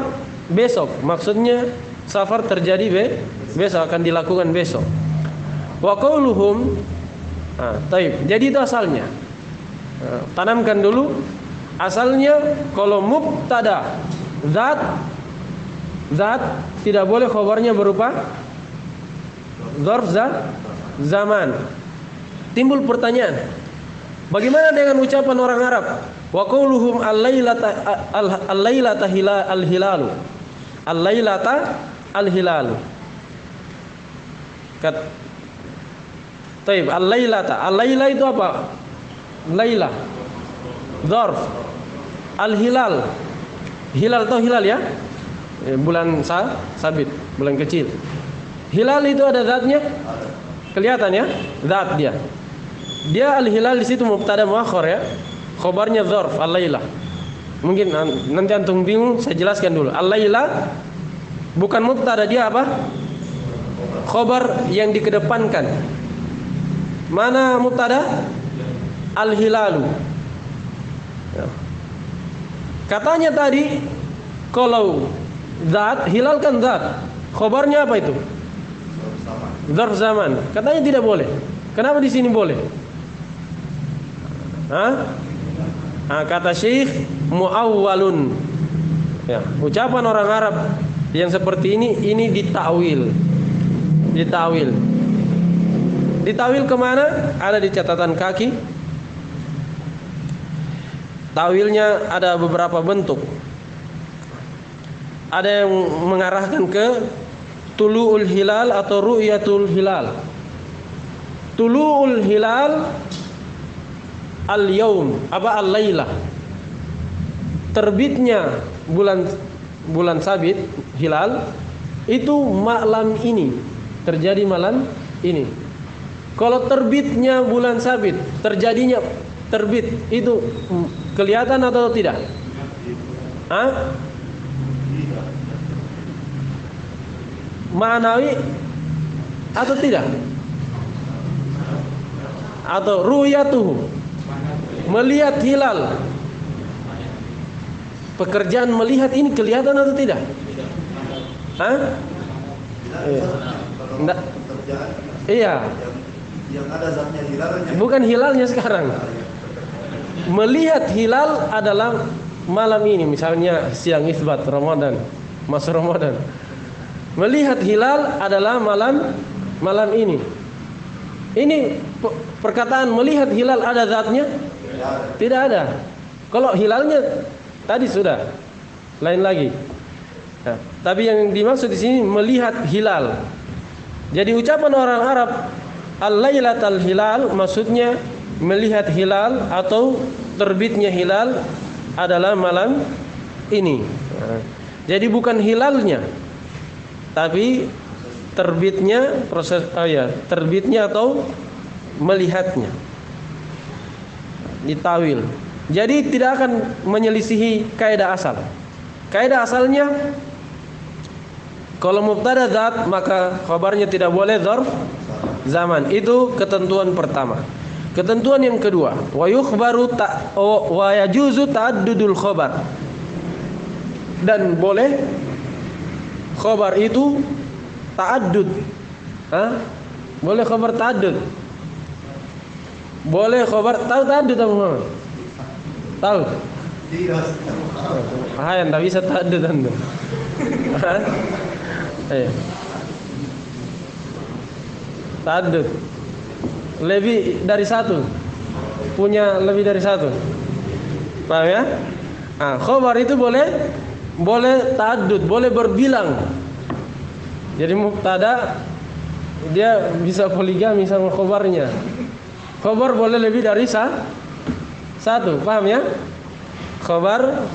besok, maksudnya safar terjadi besok, akan dilakukan besok. Wa qauluhum, taib. Jadi itu asalnya. Tanamkan dulu. Asalnya kalau mubtada zat tidak boleh khabarnya berupa dzarf zaman. Timbul pertanyaan, bagaimana dengan ucapan orang Arab? Wa qauluhum al-lailata al-hilalu. Al-lailata al-hilalu. Taib, al-lailata. Al-laila itu apa? Laila. Dzarf. Al-hilal. Hilal atau hilal ya? Bulan sabit, bulan kecil. Hilal itu ada zatnya? Kelihatan ya? Zat dia. Dia al-hilal di situ mubtada muakhar ya. Khabarnya dzarf al-laila. Mungkin nanti antum bingung, saya jelaskan dulu. Al-laila bukan mubtada, dia apa? Khabar yang dikedepankan. Mana mubtada? Al-hilalu. Ya. Katanya tadi kalau zat, hilal kan zat. Khabarnya apa itu? Dzarf zaman. Katanya tidak boleh. Kenapa di sini boleh? Kata Syekh muawwalun. Ya, ucapan orang Arab yang seperti ini ditakwil. Ditawil kemana? Ada di catatan kaki. Tawilnya ada beberapa bentuk. Ada yang mengarahkan ke tulu'ul hilal atau ru'yatul hilal. Tulu'ul hilal al-yaum, apa al-lailah. Terbitnya bulan sabit hilal itu malam ini, terjadi malam ini. Kalau terbitnya bulan sabit, terjadinya terbit itu kelihatan atau tidak? Ma'nawi atau tidak? Atau ru'yatuhu, melihat hilal. Pekerjaan melihat ini kelihatan atau tidak? Iya. Yang ada zatnya hilalnya. Bukan hilalnya sekarang. Melihat hilal adalah malam ini, misalnya siang isbat Ramadan, masa Ramadan. Melihat hilal adalah malam ini. Ini perkataan melihat hilal ada zatnya? Tidak ada. Kalau hilalnya tadi sudah lain lagi. Nah, tapi yang dimaksud di sini melihat hilal. Jadi ucapan orang Arab al-lailatal hilal maksudnya melihat hilal atau terbitnya hilal adalah malam ini. Nah, jadi bukan hilalnya, tapi terbitnya, proses terbitnya atau melihatnya. Ditawil. Jadi tidak akan menyelisihi kaidah asal. Kaidah asalnya kalau mubtada zat maka khabarnya tidak boleh dzarf zaman. Itu ketentuan pertama. Ketentuan yang kedua, wa yukhbaru wa yajuzu ta'addudul khabar. Dan boleh khabar itu ta'addud. Boleh khabar ta'addud. Boleh khabar tahu ta'addud apa Muhammad? Tahu? Tidak. Enggak bisa ta'addud Anda. Ta'addud. Lebih dari satu. Punya lebih dari satu. Paham ya? Khabar itu boleh ta'addud, boleh berbilang. Jadi mubtada dia bisa poligami sama khabarnya. Khabar boleh lebih dari satu. satu, paham ya? Khobar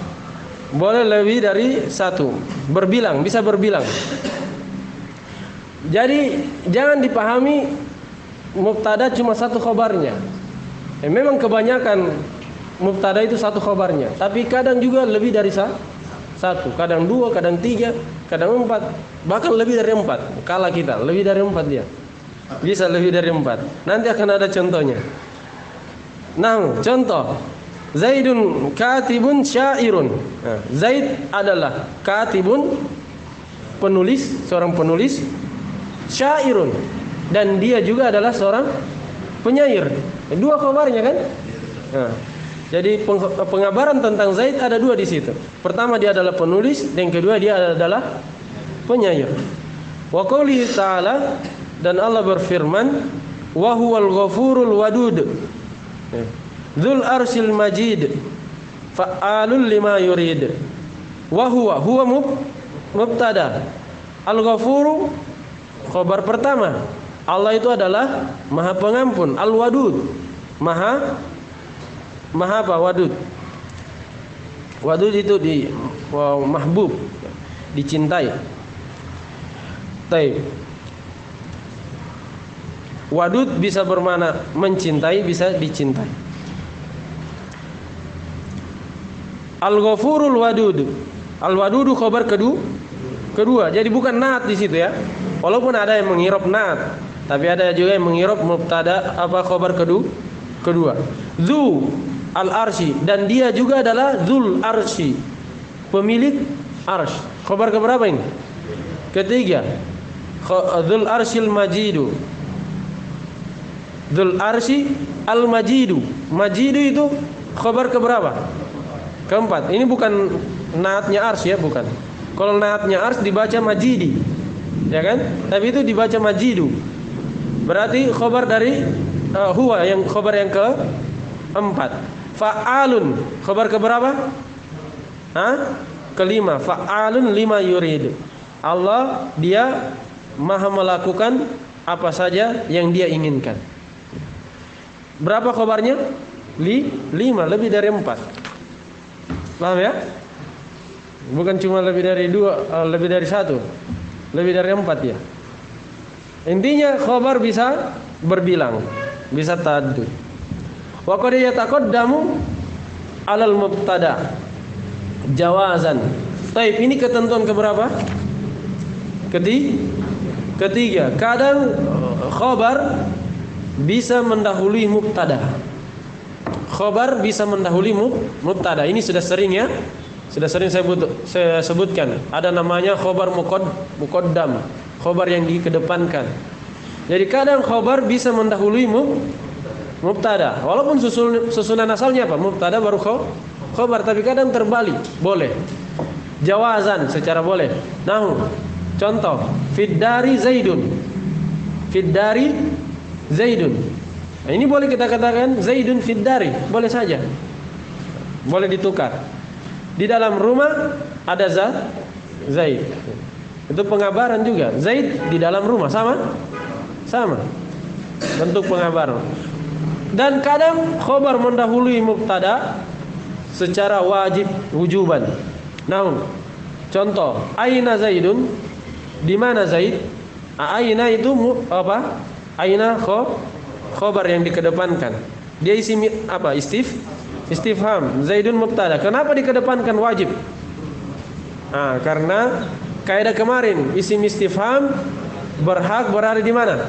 boleh lebih dari satu, berbilang, bisa berbilang. Jadi jangan dipahami mubtada cuma satu khobarnya. Memang kebanyakan mubtada itu satu khobarnya, tapi kadang juga lebih dari satu, kadang dua, kadang tiga, kadang empat, bahkan lebih dari empat. Kalah kita, lebih dari empat dia. Bisa lebih dari empat. Nanti akan ada contohnya. Nah, contoh Zaidun katibun syairun. Nah, Zaid adalah katibun, penulis, seorang penulis, syairun, dan dia juga adalah seorang penyair. Dua khabarnya kan? Nah, jadi pengabaran tentang Zaid ada dua di situ. Pertama dia adalah penulis, dan kedua dia adalah penyair. Wa qoulihi ta'ala, dan Allah berfirman, wa huwal ghafurul wadud. Dzul arsyil majid, fa'alul lima yurid. Wa huwa mubtada. Al-Ghafuru khabar pertama. Allah itu adalah Maha Pengampun, Al-Wadud. Maha apa? Wadud. Wadud itu mahbub, dicintai. Taib. Wadud bisa bermakna mencintai, bisa dicintai. Al-Ghafurul Wadud. Al-Wadudu khabar kedua. Jadi bukan naat di situ ya. Walaupun ada yang mengirab naat, tapi ada juga yang mengirab mubtada apa khabar kedua. Zu al-arsy, dan dia juga adalah Zul arsy, pemilik arsy. Khabar keberapa ini? Ketiga. Zul arsyil majidu. Zul arsy al-majidu. Majidu itu khabar keberapa? Keempat. Ini bukan naatnya ars ya, bukan. Kalau naatnya ars dibaca majidi, ya kan? Tapi itu dibaca majidu. Berarti khabar dari huwa, yang khabar yang keempat. Fa'alun khabar keberapa? Kelima. Fa'alun lima yurid. Allah dia maha melakukan apa saja yang dia inginkan. Berapa khabarnya? Lima, lebih dari empat. Paham ya? Bukan cuma lebih dari dua, lebih dari satu, lebih dari empat ya. Intinya khabar bisa berbilang, bisa ta'addud. Wa qad yataqaddamu 'alal mubtada jawazan. Baik, ini ketentuan keberapa? Ketiga. Kadang khabar bisa mendahului mubtada. Khabar bisa mendahului mubtada. Ini sudah sering ya. Sudah sering saya sebutkan. Ada namanya khabar muqaddam, khabar yang dikedepankan. Jadi kadang khabar bisa mendahului mubtada. Walaupun susunan asalnya apa? Mubtada baru khabar, tapi kadang terbalik. Boleh. Jawazan secara boleh. Nahu. Contoh, fiddari Zaidun. Fiddari Zaidun. Nah, ini boleh kita katakan Zaidun fiddari, boleh saja. Boleh ditukar. Di dalam rumah ada Zaid. Itu pengabaran juga. Zaid di dalam rumah sama. Bentuk pengabaran. Dan kadang khabar mendahului mubtada secara wujuban. Nah, contoh, aina Zaidun, di mana Zaid? Aina itu apa? Aina khabar yang dikedepankan. Dia isi apa? Istifham. Zaidun mubtada. Kenapa dikedepankan wajib? Karena kaidah kemarin isim istifham berhak berada di mana?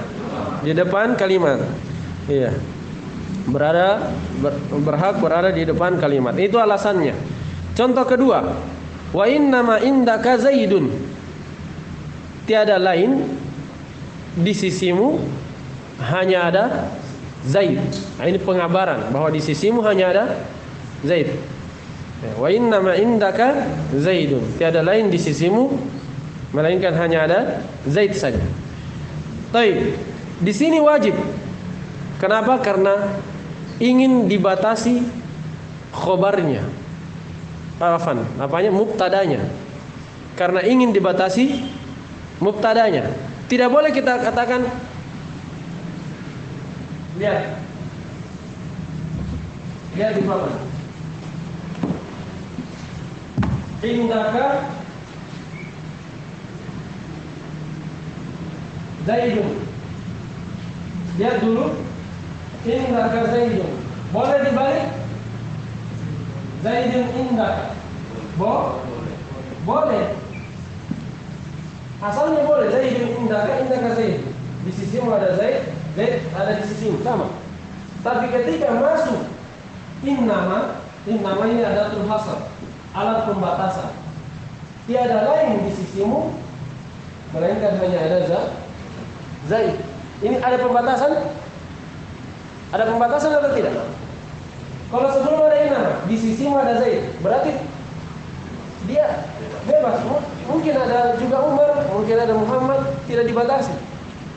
Di depan kalimat. Iya. Berhak berada di depan kalimat. Itu alasannya. Contoh kedua, wa innama indaka Zaidun. Tiada lain di sisimu hanya ada Zaid. Nah, ini pengabaran bahwa di sisimu hanya ada Zaid. Wa innama indaka Zaidun. Tiada lain di sisimu melainkan hanya ada Zaid saja. Baik. Di sini wajib. Kenapa? Karena ingin dibatasi khobarnya. Mubtadanya. Karena ingin dibatasi mubtadanya. Tidak boleh kita katakan, lihat, Lihat di papan. Indaka Zaidun. Lihat dulu. Indaka Zaidun. Boleh dibalik? Zaidun indaka. Boleh. Asalnya boleh. Zaidun indaka Zaid. Di sisimu ada Zaid ada di sisimu, sama. Tapi ketika masuk innama ini adatul hasr, alat pembatasan. Tiada lain di sisimu melainkan hanya ada Zaid. Ini ada pembatasan? Ada pembatasan atau tidak? Kalau sebelum ada innama, di sisimu ada Zaid, berarti dia bebas. Mungkin ada juga Umar, mungkin ada Muhammad, tidak dibatasi.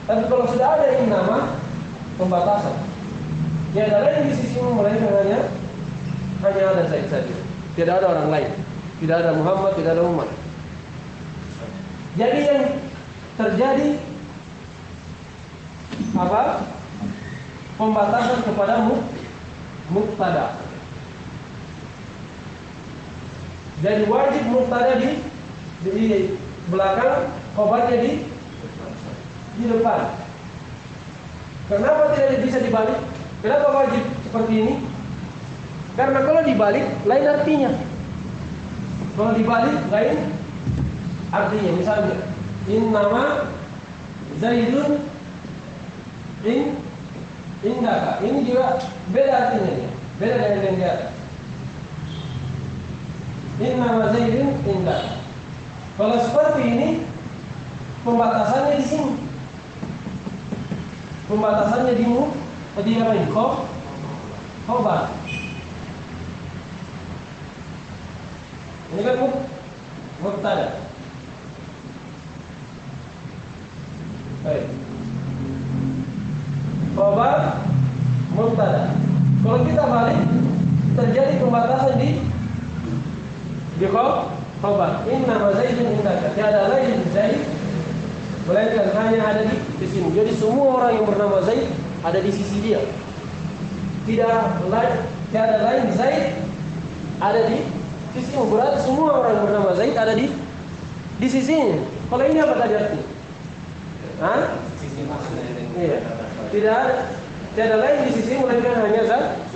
Tapi kalau sudah ada innama, pembatasan. Tiada lain di sisimu melainkan hanya ada Zaid saja. Tidak ada orang lain. Tidak ada Muhammad, tidak ada Umar. Jadi yang terjadi apa? Pembatasan kepada mubtada. Jadi wajib mubtada di belakang, khabarnya di depan. Kenapa tidak bisa dibalik? Kenapa wajib seperti ini? Karena kalau dibalik lain artinya. Kalau dibalik lain artinya. Misalnya, innama Zaidun indaka. Ini juga beda artinya ya. Beda dengan yang di atas. Innama Zaidun indaka. Kalau seperti ini pembatasannya di sini. Pembatasannya di apa ini? Khobar. Ini kan mubtada. Baik. Khobar mubtada. Kalau kita balik terjadi pembatasan di khobar. Innama Zaidun indaka. Tiada lain Zaid melainkan hanya ada di sini. Jadi semua orang yang bernama Zaid ada di sisi dia. Tiada lain Zaid ada di sisimu. Berarti semua orang yang bernama Zaid ada di sisinya. Kalau ini apa tadi artinya? Hah? Sisi maksudnya. Iya. Tiada lain di sisimu melainkan hanya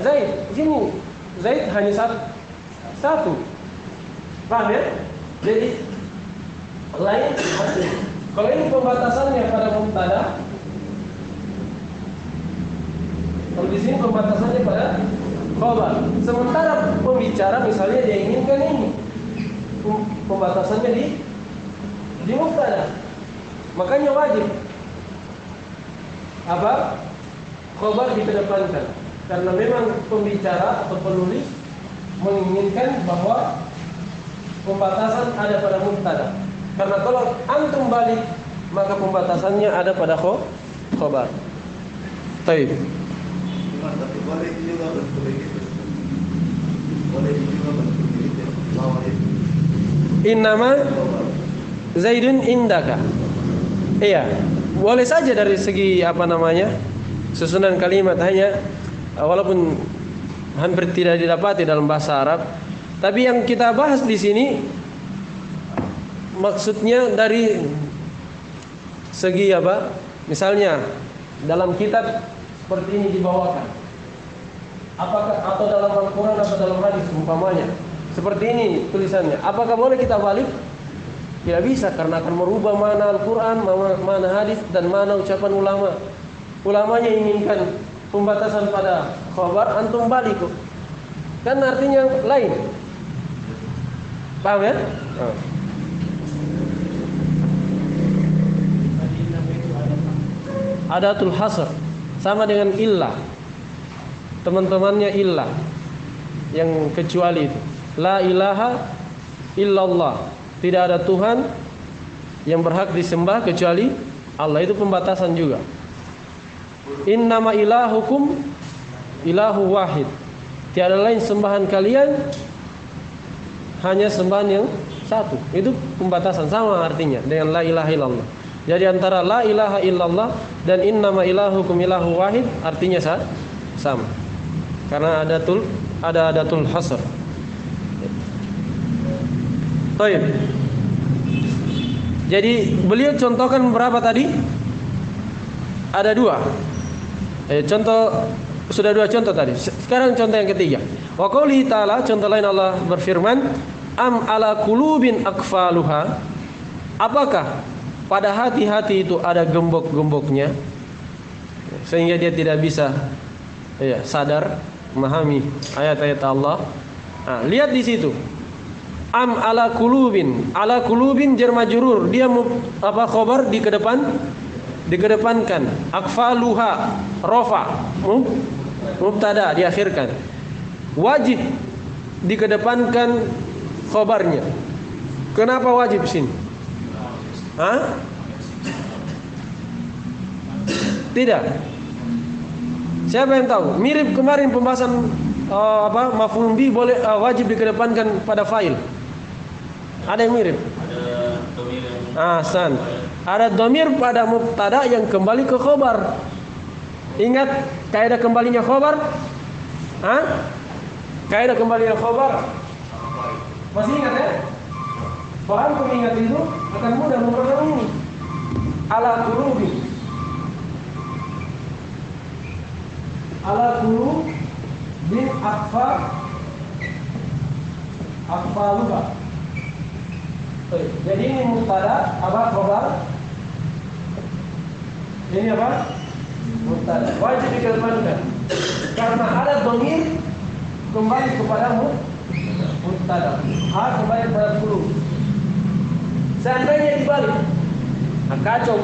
Zaid. Di sini Zaid hanya satu. Paham ya? Jadi lain artinya. Kalau ini pembatasannya pada mubtada, kalau di sini pembatasannya pada khabar. Sementara pembicara misalnya dia inginkan ini, pembatasannya di mubtada. Makanya wajib apa? Khabar dikedepankan. Karena memang pembicara atau penulis menginginkan bahwa pembatasan ada pada mubtada. Karena kalau antum balik maka pembatasannya ada pada khabar. Baik. Tapi boleh juga bentuk begitu. Boleh juga bentuk begitu. Innama Zaidun indaka. Iya, boleh saja dari segi apa namanya? Susunan kalimat hanya walaupun hampir tidak didapati dalam bahasa Arab, tapi yang kita bahas di sini maksudnya dari segi apa? Misalnya dalam kitab seperti ini dibawakan. Apakah atau dalam Al-Qur'an atau dalam hadis umpamanya. Seperti ini tulisannya. Apakah boleh kita balik? Tidak bisa karena akan merubah mana Al-Qur'an, mana hadis dan mana ucapan ulama. Ulamanya inginkan pembatasan pada khabar, antum balik kok. Kan artinya lain. Paham ya? Adatul hasr sama dengan illah. Teman-temannya illah yang kecuali itu. La ilaha illallah. Tidak ada Tuhan yang berhak disembah kecuali Allah. Itu pembatasan juga. Innama ilahukum ilahu wahid. Tiada lain sembahan kalian hanya sembahan yang satu. Itu pembatasan sama artinya dengan la ilaha illallah. Jadi antara la ilaha illallah dan innama ilahukum ilahu wahid artinya sama. Karena adatul ada adatul hasr. Baik. Jadi beliau contohkan berapa tadi? Ada 2. Contoh sudah 2 contoh tadi. Sekarang contoh yang ketiga. Wa qoulihi ta'ala, contoh lain Allah berfirman, am ala qulubin aqfaluha? Apakah pada hati-hati itu ada gembok-gemboknya sehingga dia tidak bisa sadar memahami ayat-ayat Allah? Nah, lihat di situ. Am ala qulubin. Ala qulubin jar majrur, dia khabar dikedepankan. Aqfaluha rafa, mubtada diakhirkan. Wajib dikedepankan khabarnya. Kenapa wajib sini? Hah? Tidak. Siapa yang tahu? Mirip kemarin pembahasan maf'ul bi boleh wajib dikedepankan pada fa'il. Ada yang mirip? Ada dhamir yang Ahsan. Ada dhamir pada mubtada yang kembali ke khabar. Ingat kaidah kembalinya khabar? Hah? Kaidah kembalinya khabar. Masih ingat ya? Paham mengingat itu akan mudah memperoleh ini. Ala qulubi. Ala qulubin aqfaluha. Jadi ini mubtada, khabar? Ini apa? Mubtada. Wajib dikedepankan. Karena ada dhamir kembali kepada mubtada. Kembali kepada qulub. Seandainya dibalik, kacau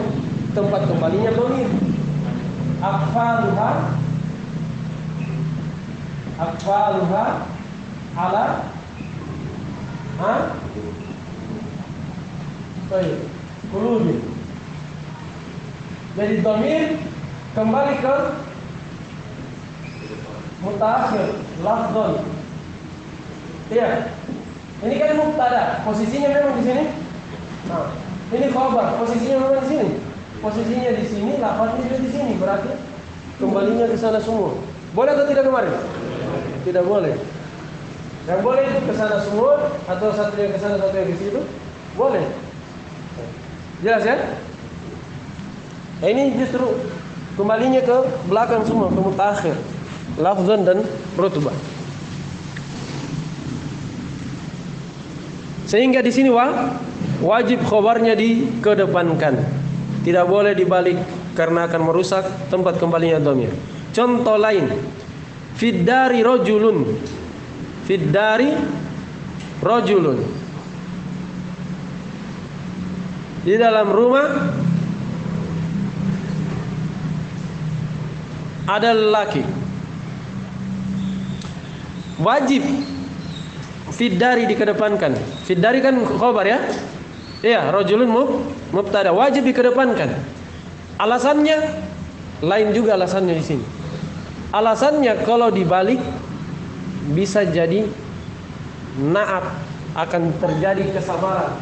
tempat kembalinya dhamir. Aqfaluha ala qulubi. Jadi dhamir kembali ke mutaakhir lafdhon. Iya. Ini kan mubtada, posisinya memang di sini. Nah, ini khabar, posisinya memang di sini. Posisinya di sini, lafaznya juga di sini. Berarti kembalinya ke sana semua. Boleh atau tidak kemarin? Tidak boleh. Yang boleh itu ke sana semua, atau satu yang ke sana, satu yang ke situ. Boleh. Jelas ya? Ini justru kembalinya ke belakang semua, ke mutaakhir, lafzan dan rutbah. Sehingga di sini wajib khabarnya dikedepankan. Tidak boleh dibalik karena akan merusak tempat kembalinya dhamir. Contoh lain. Fiddari rajulun. Fiddari rajulun. Di dalam rumah ada lelaki. Wajib fiddari dikedepankan. Fiddari kan khabar ya? Iya, rajulun mubtada, wajib dikedepankan. Alasannya lain juga alasannya di sini. Alasannya kalau dibalik bisa jadi na'at, akan terjadi kesamaran.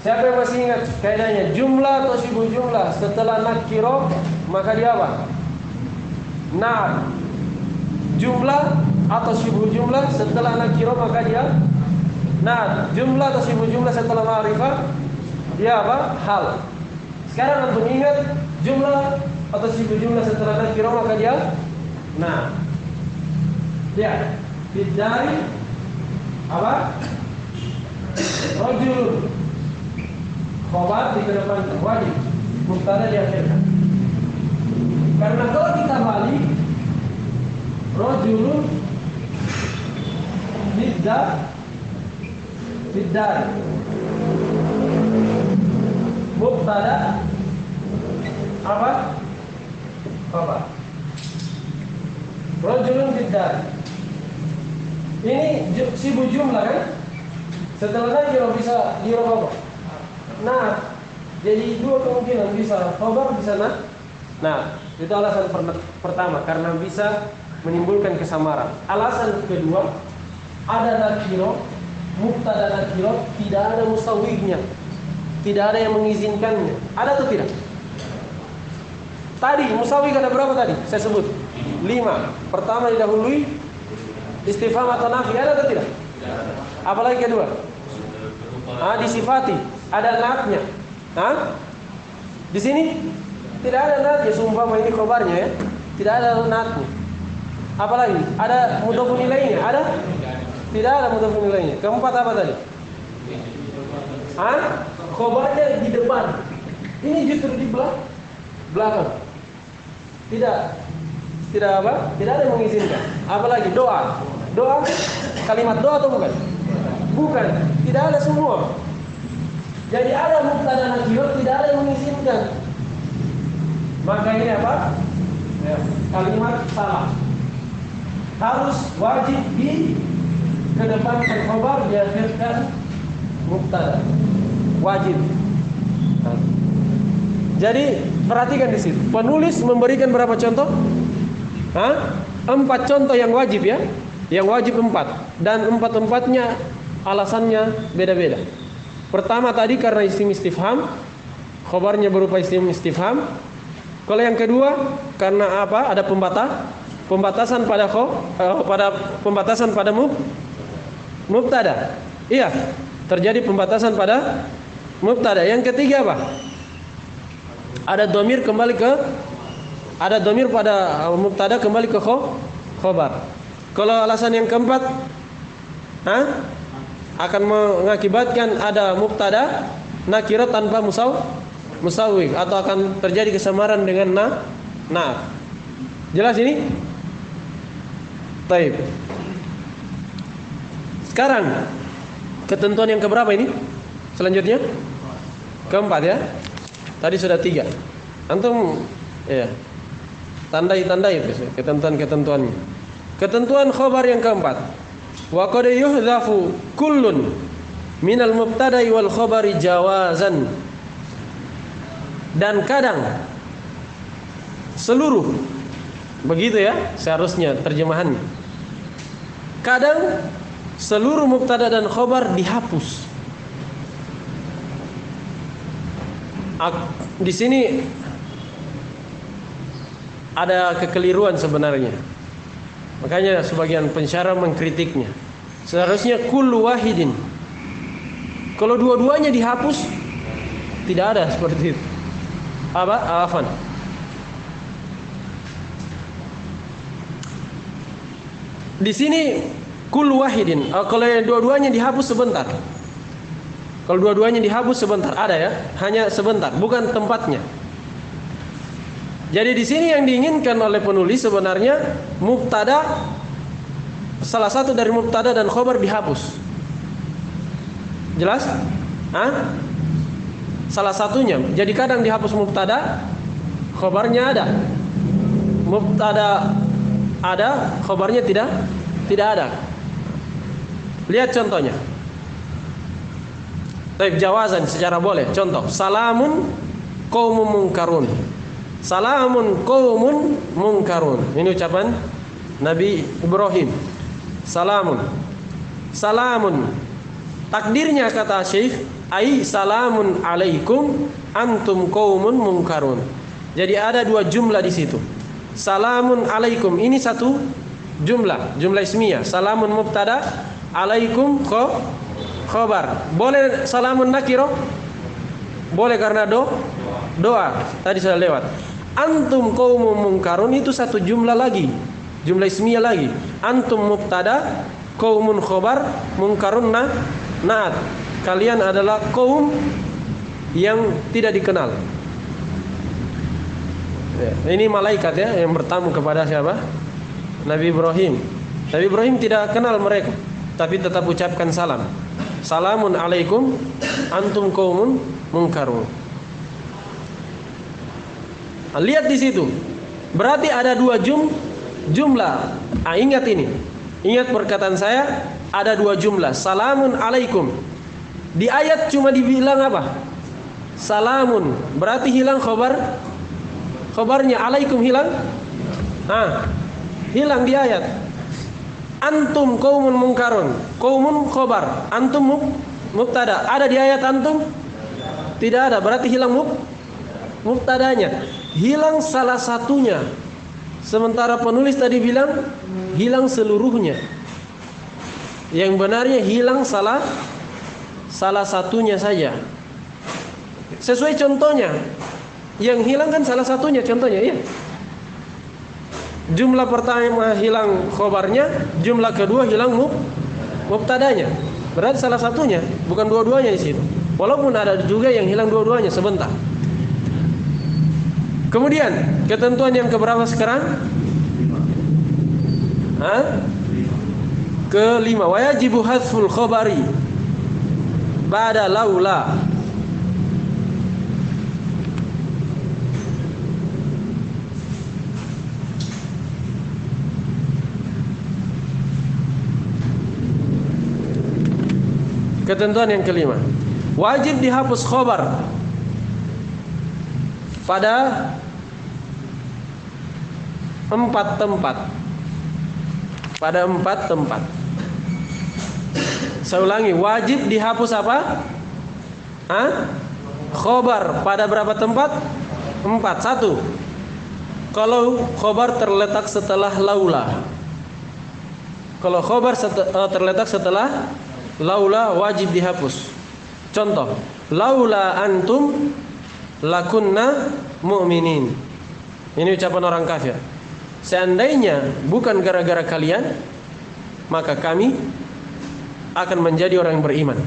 Siapa yang masih ingat kaidahnya? Jumlah atau sibuk jumlah setelah nakiro maka dia apa? Na'at. Jumlah atau sibuk jumlah setelah nakiro maka dia na'at. Jumlah atau sibuk jumlah setelah ma'rifah dia apa? Hal. Sekarang untuk ingat jumlah atau sibuk jumlah setelah nakiro maka dia na'at. Lihat, fiddari apa? Rajul. Khabar dikedepankan, wajib. Mubtada diakhirkan. Karena kalau kita balik, rajulun fiddar. Mubtada apa? Khabar. Rajulun fiddar. Ini sibuk jumlah kan? Setelahnya kalau bisa dirobah. Nah, jadi dua kemungkinan, bisa khabar, bisa nah, itu alasan pertama karena bisa menimbulkan kesamaran. Alasan kedua, ada nakiro, mubtada nakiro, tidak ada musawwihnya, tidak ada yang mengizinkannya. Ada atau tidak? Tadi musawwih ada berapa tadi? Saya sebut 5. Pertama didahului istifham atau nafi, ada atau tidak? Apalagi kedua? Disifati, ada naatnya. Di sini tidak ada naatnya, sumpah ini khobarnya ya. Tidak ada naatnya. Apalagi? Ada mudhofun ilaihnya, ada? Tidak ada mudhofun ilaihnya. Keempat apa tadi? Khobarnya di depan. Ini justru di belakang. Tidak apa? Tidak ada yang mengizinkan. Apalagi doa. Doa, kalimat doa atau bukan? Bukan. Tidak ada semua. Jadi ada mubtada nakirah, tidak ada yang mengizinkan. Maka ini apa? Kalimat salah. Harus wajib di kedepankan khabar, diakhirkan mubtada. Wajib. Jadi perhatikan di situ. Penulis memberikan berapa contoh? 4 contoh yang wajib ya. Yang wajib 4. Dan 4-4-nya alasannya beda-beda. Pertama tadi karena istim istifham, khabarnya berupa istim istifham. Kalau yang kedua karena apa? Ada pembatasan pada pembatasan pada mubtada. Iya, terjadi pembatasan pada mubtada. Yang ketiga apa? Ada domir pada mubtada kembali ke khobar. Kalau alasan yang keempat, akan mengakibatkan ada mubtada nakirah tanpa musawwig atau akan terjadi kesamaran dengan na. Jelas ini? Baik. Sekarang ketentuan yang keberapa ini? Selanjutnya keempat ya. Tadi sudah 3. Antum ya tandai ketentuan-ketentuannya. Ketentuan khabar yang keempat. Wa qad yuhdhafu kullun minal mubtada'i wal khabari jawazan. Dan kadang seluruh, begitu ya seharusnya terjemahannya. Kadang seluruh mubtada dan khabar dihapus. Di sini ada kekeliruan sebenarnya. Makanya sebagian pensyarah mengkritiknya. Seharusnya kullu wahidin. Kalau dua-duanya dihapus, tidak ada seperti itu. Afan. Di sini kullu wahidin. Kalau dua-duanya dihapus sebentar. Kalau dua-duanya dihapus sebentar, ada ya, hanya sebentar, bukan tempatnya. Jadi di sini yang diinginkan oleh penulis sebenarnya mubtada, salah satu dari mubtada dan khabar dihapus. Jelas? Salah satunya. Jadi kadang dihapus mubtada, khabarnya ada. Mubtada ada, khabarnya tidak ada. Lihat contohnya. Baik, jawazan secara boleh. Contoh, salamun qaumun munkarun. Salamun qaumun munkarun. Ini ucapan Nabi Ibrahim. Salamun. Takdirnya kata Syekh, ai salamun alaikum antum qaumun munkarun. Jadi ada 2 jumlah di situ. Salamun alaikum ini satu jumlah ismiyah. Salamun mubtada, alaikum khabar. Boleh salamun nakiro? Boleh karena doa. Tadi sudah lewat. Antum qaumun munkarun itu satu jumlah lagi. Jumlah ismiyah lagi. Antum mubtada, qaumun khabar, munkarun naat. Kalian adalah kaum yang tidak dikenal. Ini malaikat ya yang bertamu kepada siapa? Nabi Ibrahim. Nabi Ibrahim tidak kenal mereka, tapi tetap ucapkan salam. Salamun alaikum antum qaumun munkarun. Lihat di situ. Berarti ada 2 jumlah. Ingat ini. Ingat perkataan saya, ada 2 jumlah. Salamun alaikum. Di ayat cuma dibilang apa? Salamun. Berarti hilang khabarnya. Alaikum hilang. Hilang di ayat. Antum qaumun munkarun. Qaumun khabar. Antum mubtada. Ada di ayat antum? Tidak ada. Berarti hilang mubtadanya. Hilang salah satunya. Sementara penulis tadi bilang hilang seluruhnya. Yang benarnya hilang salah satunya saja. Sesuai contohnya. Yang hilang kan salah satunya contohnya, iya. Jumlah pertama hilang khobarnya, jumlah kedua hilang mubtadanya. Berarti salah satunya, bukan dua-duanya di situ. Walaupun ada juga yang hilang dua-duanya sebentar. Kemudian ketentuan yang keberapa sekarang? Kelima, wajibu hadzful khabari ba'da laula. Ketentuan yang kelima, wajib dihapus khabar pada 4 tempat. Pada 4 tempat. Saya ulangi, wajib dihapus apa? Khobar pada berapa tempat? 4. 1. Kalau khobar terletak setelah laula. Kalau khobar terletak setelah laula, wajib dihapus. Contoh, laula antum lakunna mu'minin. Ini ucapan orang kafir. Seandainya bukan gara-gara kalian, maka kami akan menjadi orang yang beriman.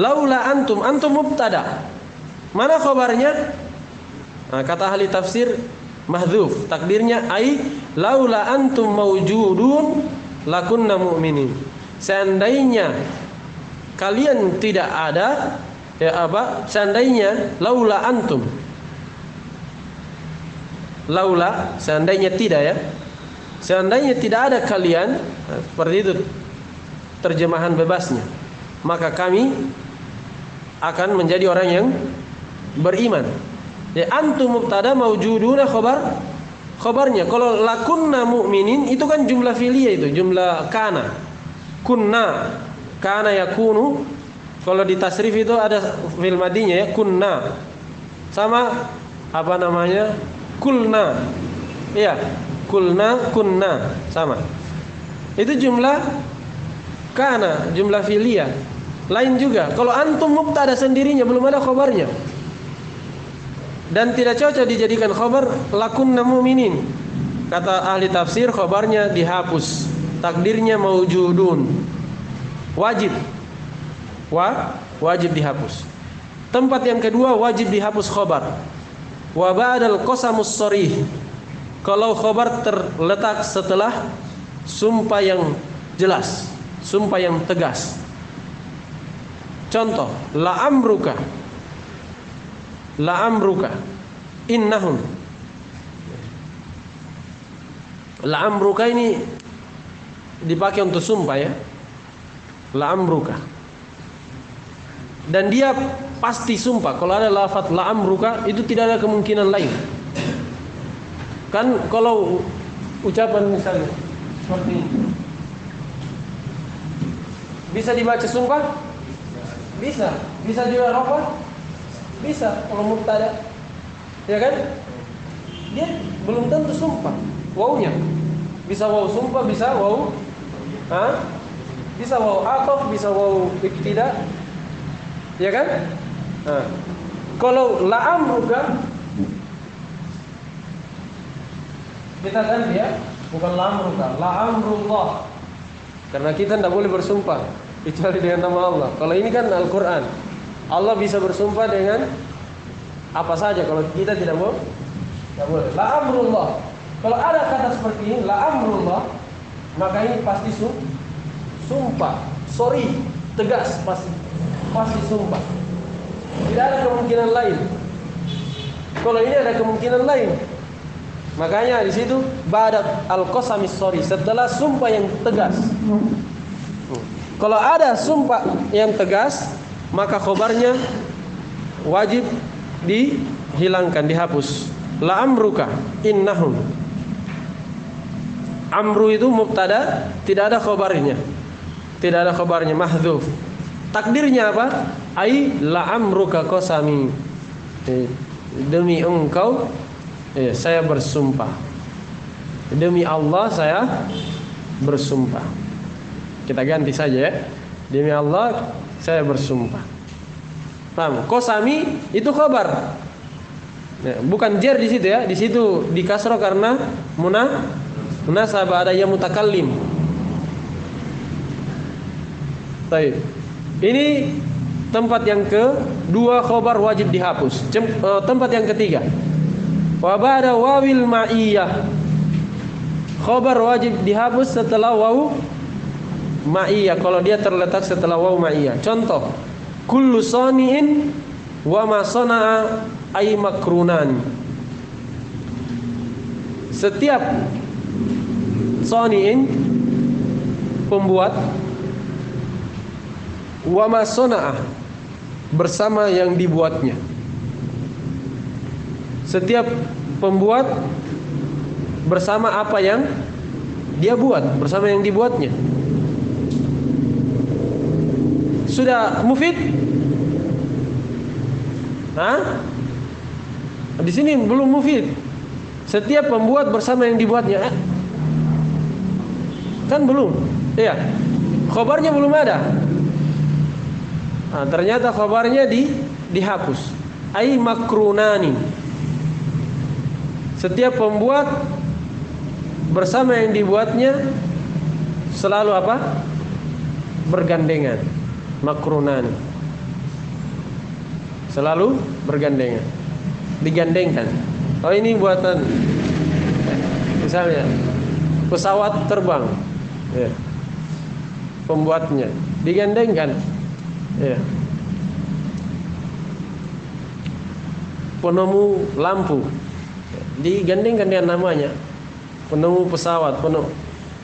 Laula antum mubtada. Mana khabarnya? Kata ahli tafsir mahdzuf. Takdirnya ai laula antum mawjudun lakunna mu'minin. Seandainya kalian tidak ada, seandainya laula antum. Laula, seandainya tidak ya. Seandainya tidak ada kalian, seperti itu terjemahan bebasnya, maka kami akan menjadi orang yang beriman. Ya, antum mubtada mawjuduna khabarnya. Kalau lakunna mu'minin itu kan jumlah fi'liyah, itu jumlah kana. Kunna, kana yakunu. Kalau di tasrif itu ada fi'il madinya ya, kunna. Sama apa namanya? Kulna. Iya, kulna, kunna, sama. Itu jumlah kana, jumlah fi'liyah. Lain juga. Kalau antum mubtada sendirinya belum ada khabarnya. Dan tidak cocok dijadikan khabar lakunna mu'minin. Kata ahli tafsir, khabarnya dihapus. Takdirnya maujudun. Wajib. Wajib dihapus. Tempat yang kedua, wajib dihapus khabar. Wa ba'dal qasamus sharih. Kalau khabar terletak setelah sumpah yang jelas, sumpah yang tegas. Contoh, la amruka innahum. La amruka ini dipakai untuk sumpah ya. La amruka. Dan dia pasti sumpah. Kalau ada lafaz la amruka, itu tidak ada kemungkinan lain. Kan kalau ucapan misalnya seperti ini, bisa dibaca sumpah? Bisa. Bisa juga rafa? Bisa. Kalau mubtada, ya kan? Dia belum tentu sumpah. Wawunya bisa waw sumpah, bisa waw bisa waw ataf, bisa waw ibtida, ya kan? Kalau la amruka, kita ganti ya, bukan la amruka, la amrullah. Karena kita tidak boleh bersumpah kecuali dengan nama Allah. Kalau ini kan Al-Quran, Allah bisa bersumpah dengan apa saja. Kalau kita tidak boleh. La amrullah. Kalau ada kata seperti ini, la amrullah, maka ini pasti sumpah. Sorry, tegas, pasti sumpah. Tidak ada kemungkinan lain. Kalau ini ada kemungkinan lain. Makanya di situ ba'da al-qasamis sorry, setelah sumpah yang tegas. Kalau ada sumpah yang tegas, maka khobarnya wajib dihilangkan, dihapus. La amruka innahum. Amru itu mubtada, tidak ada khobarnya. Tidak ada khobarnya, mahdzuf. Takdirnya apa? Ai la amruka qasami. Demi engkau Saya bersumpah. Demi Allah saya bersumpah. Kita ganti saja ya. Demi Allah saya bersumpah. Paham? Qasami itu khabar. Bukan jar di situ ya. Di situ di kasrah karena munasabah, ada yang mutakallim. Baik. Ini tempat yang kedua, khabar wajib dihapus. Tempat yang ketiga, wa ba'da wawil ma'iyah, khabar wajib dihapus setelah waw ma'iyah kalau dia terletak setelah waw ma'iyah. Contoh, kullu sani'in wa ma sana'a ay makrunan. Setiap sani'in pembuat, wa ma sana'a bersama yang dibuatnya. Setiap pembuat bersama apa yang dia buat, bersama yang dibuatnya. Sudah mufid? Di sini belum mufid. Setiap pembuat bersama yang dibuatnya. Kan belum. Iya. Khabarnya belum ada. Ternyata khabarnya dihapus. Ai makrunani. Setiap pembuat bersama yang dibuatnya selalu apa? Bergandengan. Makrunani. Selalu bergandengan. Digandengkan. Oh, ini buatan misalnya pesawat terbang. Ya. Pembuatnya digandengkan. Ya. Penemu lampu digandengkan dengan namanya. Penemu pesawat,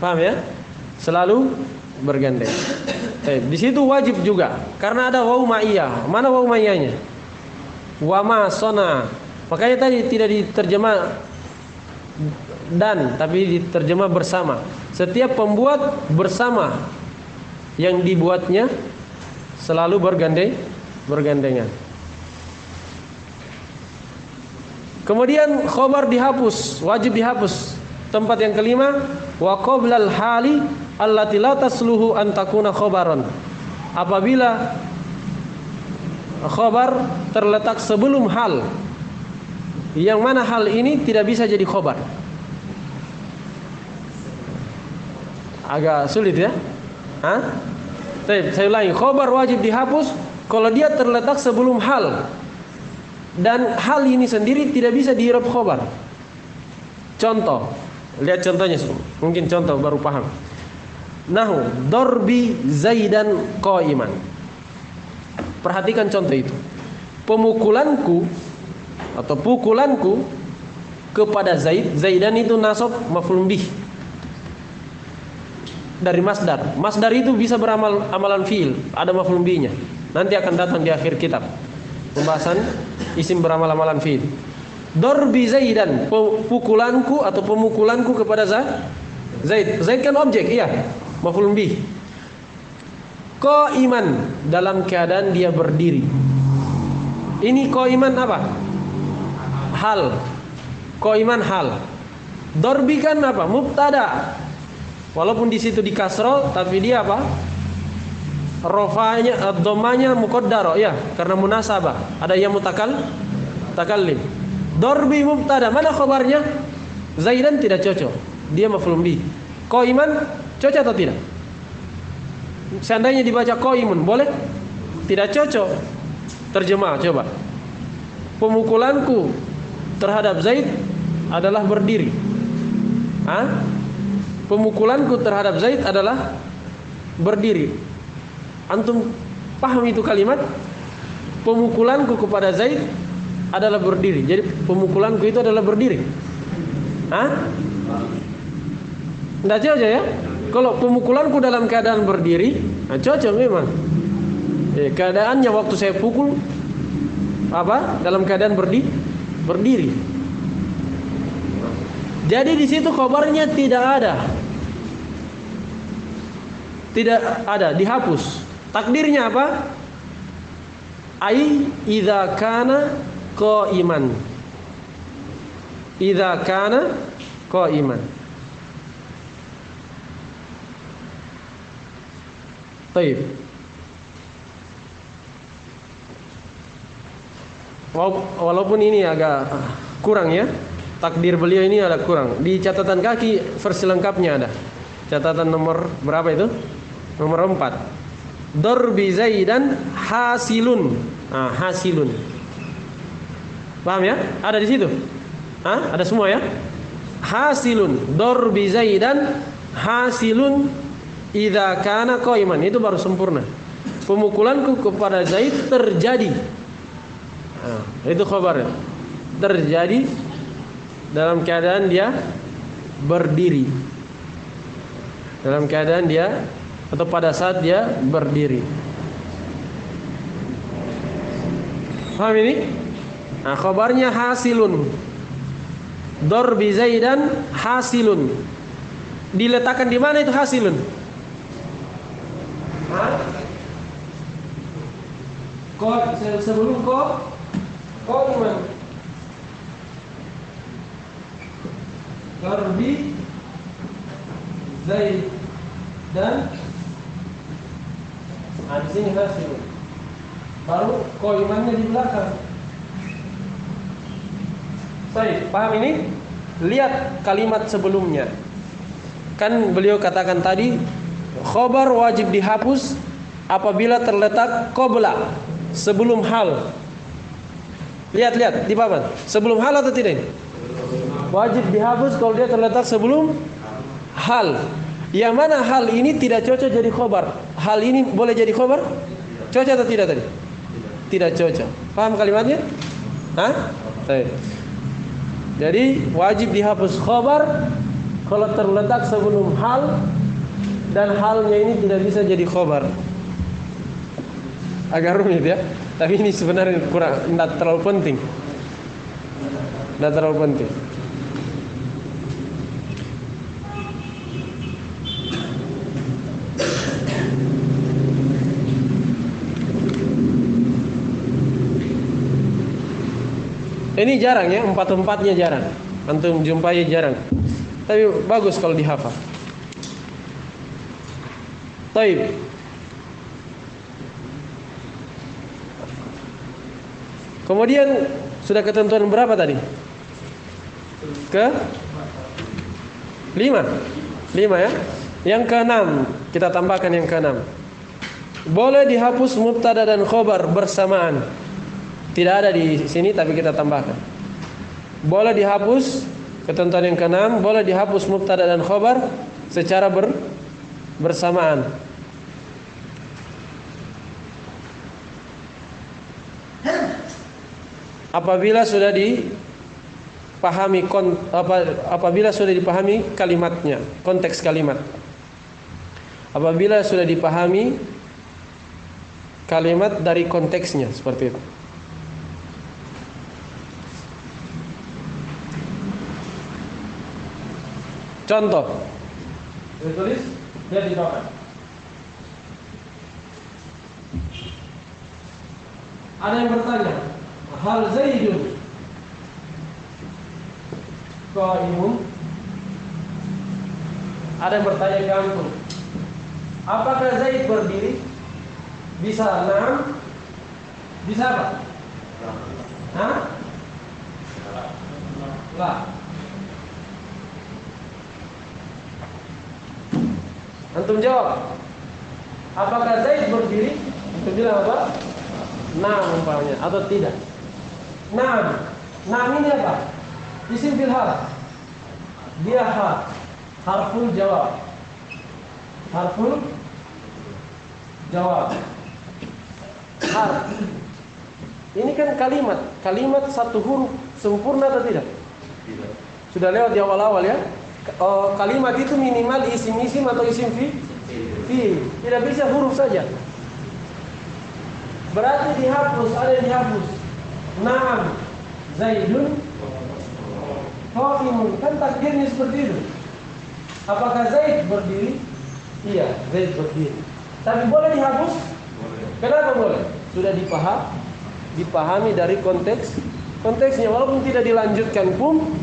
paham ya? Selalu bergandeng. Di situ wajib juga karena ada waw ma'iyah. Mana waw ma'iyahnya? Wa ma sona. Makanya tadi tidak diterjemah dan, tapi diterjemah bersama. Setiap pembuat bersama yang dibuatnya selalu bergandengan. Kemudian khabar dihapus, wajib dihapus. Tempat yang kelima, wa qablal hali allati la tasluhu an takuna khabaran. Apabila khabar terletak sebelum hal, yang mana hal ini tidak bisa jadi khabar. Agak sulit ya? Saya ulangi, khabar wajib dihapus kalau dia terletak sebelum hal, dan hal ini sendiri tidak bisa di-i'rab khabar. Contoh, lihat contohnya, mungkin contoh baru paham. Nahu darbi Zaidan qa'iman. Perhatikan contoh itu. Pemukulanku atau pukulanku kepada Zaid. Zaidan itu nasab maf'ul bih dari masdar. Masdar itu bisa amalan fiil, ada maf'ul bihnya. Nanti akan datang di akhir kitab pembahasan isim beramal-amalan fiil. Darbi Zaidan, pukulanku atau pemukulanku kepada Zaid. Zaid kan objek, iya, maf'ul bih. Qa'iman, dalam keadaan dia berdiri. Ini qa'iman apa? Hal. Qa'iman hal. Darbi kan apa? Mubtada. Walaupun di situ di kasroh, tapi dia apa? Rofanya, dhammanya muqaddar, ya, karena munasabah. Ada yang mutakallim. Darbi mubtada, mana khabarnya? Zaidan tidak cocok. Dia maf'ul bih. Qa'iman cocok atau tidak? Seandainya dibaca qa'imun, boleh? Tidak cocok. Terjemah coba. Pemukulanku terhadap Zaid adalah berdiri. Pemukulanku terhadap Zaid adalah berdiri. Antum paham itu kalimat? Pemukulanku kepada Zaid adalah berdiri. Jadi pemukulanku itu adalah berdiri. Tidak cocok ya? Kalau pemukulanku dalam keadaan berdiri, cocok memang. Keadaannya waktu saya pukul apa? Dalam keadaan berdiri. Jadi di situ khabarnya tidak ada, dihapus. Takdirnya apa? Ai idza kana qa'iman. idza kana qa'iman. Baik. Walaupun ini agak kurang ya, takdir beliau ini ada kurang. Di catatan kaki versi lengkapnya ada. Catatan nomor berapa itu? Nomor 4. Darbi Zaidan hasilun. Nah, hasilun. Paham ya? Ada di situ. Hah? Ada semua ya? Hasilun. Darbi Zaidan hasilun idza kana qa'iman. Itu baru sempurna. Pemukulanku kepada Zaid terjadi. Nah, itu khabarnya. Terjadi dalam keadaan dia berdiri. Dalam keadaan dia atau pada saat dia berdiri. Paham ini? Nah, khabarnya hasilun. Darbi Zaidan hasilun. Diletakkan di mana itu hasilun? Sebelum qa'iman. Darbi Zaid dan di sini hasil. Baru qa'imannya di belakang. Baik, paham ini? Lihat kalimat sebelumnya. Kan beliau katakan tadi khabar wajib dihapus apabila terletak qabla, sebelum hal. Lihat di papan. Sebelum hal atau tidak? Wajib dihapus kalau dia terletak sebelum hal. Yang mana hal ini tidak cocok jadi khobar. Hal ini boleh jadi khobar? Cocok atau tidak tadi? Tidak cocok. Paham kalimatnya? Hah? Baik. Jadi wajib dihapus khobar kalau terletak sebelum hal dan halnya ini tidak bisa jadi khobar. Agak rumit ya. Tapi ini sebenarnya tidak terlalu penting. Tidak terlalu penting. Ini jarang ya, 4-4-nya jarang. Antum jumpai jarang. Tapi bagus kalau dihafal. Taib. Kemudian sudah ketentuan berapa tadi? Ke 5 ya. Yang ke-6 kita tambahkan yang ke-6. Boleh dihapus mubtada dan khobar bersamaan. Tidak ada di sini tapi kita tambahkan. Boleh dihapus, ketentuan yang ke-6, boleh dihapus mubtada dan khobar secara bersamaan. Apabila sudah dipahami kalimatnya, konteks kalimat. Apabila sudah dipahami kalimat dari konteksnya, seperti itu. Contoh, ditulis dia di bawah. Ada yang bertanya, hal Zaidun qa'imun? Ada yang bertanya ke antum, apakah Zaid berdiri? Bisa na'am? Bisa apa? Hah? Lah. Antum jawab. Apakah Zaid berdiri? Antum bilang apa? Naam umpamanya atau tidak? Naam. Naam ini apa? Isim fil hal. Dia hal. Harful jawab. Harful jawab. Harf. Ini kan kalimat. Kalimat satu huruf sempurna atau tidak? Tidak. Sudah lewat di awal-awal ya. Kalimat itu minimal isim-isim atau isim fi'il. Tidak bisa huruf saja. Berarti dihapus, ada yang dihapus. Naam Zaidun qa'imun. Kan takdirnya seperti itu. Apakah Zaid berdiri? Iya, Zaid berdiri. Tapi boleh dihapus? Boleh. Kenapa boleh? Sudah dipahami dari konteksnya. Walaupun tidak dilanjutkan pun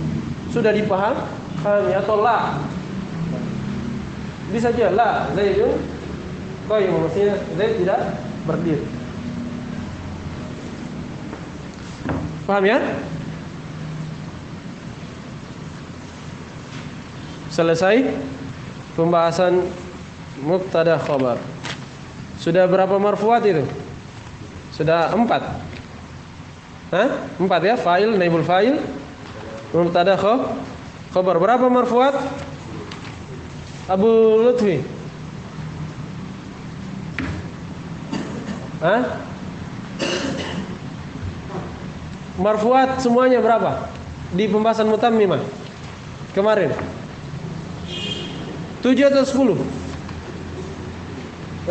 sudah dipahami atau la. Bisa aja la Zaidun qaim, maksudnya Zaid tidak berdiri. Paham ya? Selesai pembahasan mubtada khabar. Sudah berapa marfuat itu? Sudah 4. Hah? 4 ya, fa'il, naibul fa'il, mubtada khabar. Berapa marfuat? Abu Lutfi. Hah? Marfuat semuanya berapa? Di pembahasan mutammimah kemarin. 7 atau 10?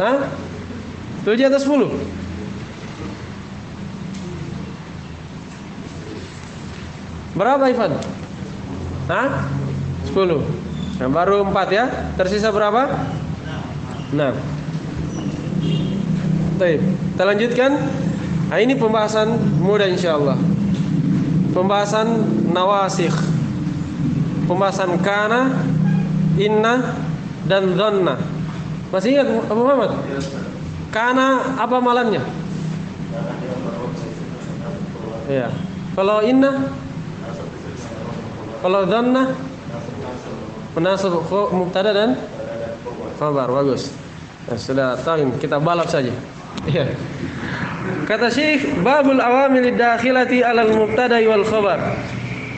Hah? 7 atau 10? Berapa Ivan? Hah? 10. Nah, baru 4 ya. Tersisa berapa? 6. Baik, kita lanjutkan. Nah, ini pembahasan mudah insyaallah. Pembahasan nawasikh. Pembahasan kana, inna, dan dhanna. Masih ingat Abu Muhammad? Kana apa amalannya? Iya. Kalau inna, kalau dhanna, menasab mubtada dan khabar. Bagus. Nah, sudah tahu, kita balap saja. Iya. Kata Syekh, babul awamil dakhilati alal mubtada wal khabar.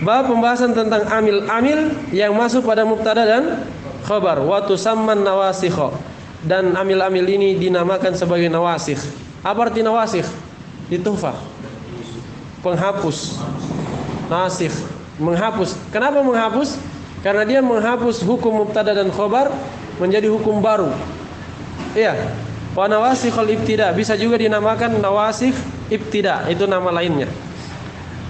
Bab pembahasan tentang amil-amil yang masuk pada mubtada dan khabar. Wa tusamman nawasikh. Dan amil-amil ini dinamakan sebagai nawasikh. Apa arti nawasikh? Di Tuhfah. Penghapus. Nasikh, menghapus. Kenapa menghapus? Karena dia menghapus hukum mubtada dan khabar menjadi hukum baru. Iya. Wa nawasikhul ibtida, bisa juga dinamakan nawasikh ibtida, itu nama lainnya.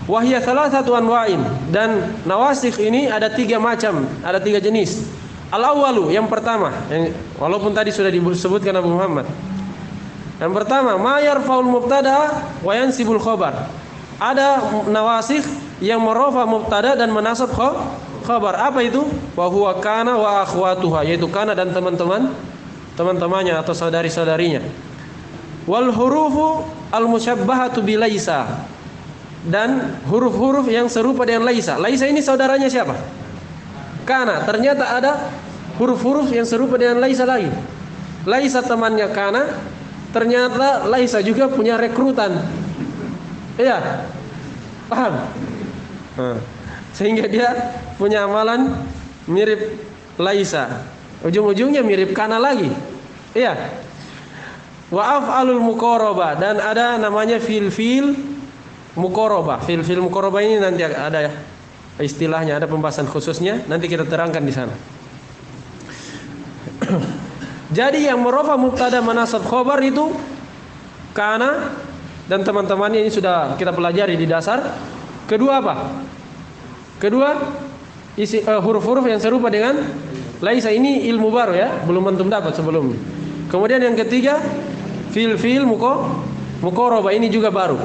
Wahya salasatu anwa'in, dan nawasikh ini ada 3 macam, ada 3 jenis. Al-awwalu, yang pertama, walaupun tadi sudah disebutkan Abu Muhammad. Yang pertama, ma yarfa'ul mubtada wa yansibul khabar. Ada nawasikh yang merafa mubtada dan menasab khabar. Apa itu? Wa huwa kana wa akhwatuha, yaitu kana dan teman-temannya atau saudari-saudarinya. Wal hurufu al musyabbahatu bi laisa, dan huruf-huruf yang serupa dengan laisa. Laisa ini saudaranya siapa? Kana. Ternyata ada huruf-huruf yang serupa dengan laisa lagi. Laisa temannya kana, ternyata laisa juga punya rekrutan. Iya. Paham? Sehingga dia punya amalan mirip laisa. Ujung-ujungnya mirip kana lagi. Iya. Wa af'alul muqarabah, dan ada namanya fil muqarabah. Fil muqarabah ini nanti ada istilahnya, ada pembahasan khususnya, nanti kita terangkan di sana. Jadi yang merafa mubtada menasab khabar itu kana dan teman-temannya, ini sudah kita pelajari di dasar. Kedua apa? Kedua huruf-huruf yang serupa dengan laisa, ini ilmu baru ya, belum antum dapat sebelumnya. Kemudian yang ketiga fil muqarabah, ini juga baru.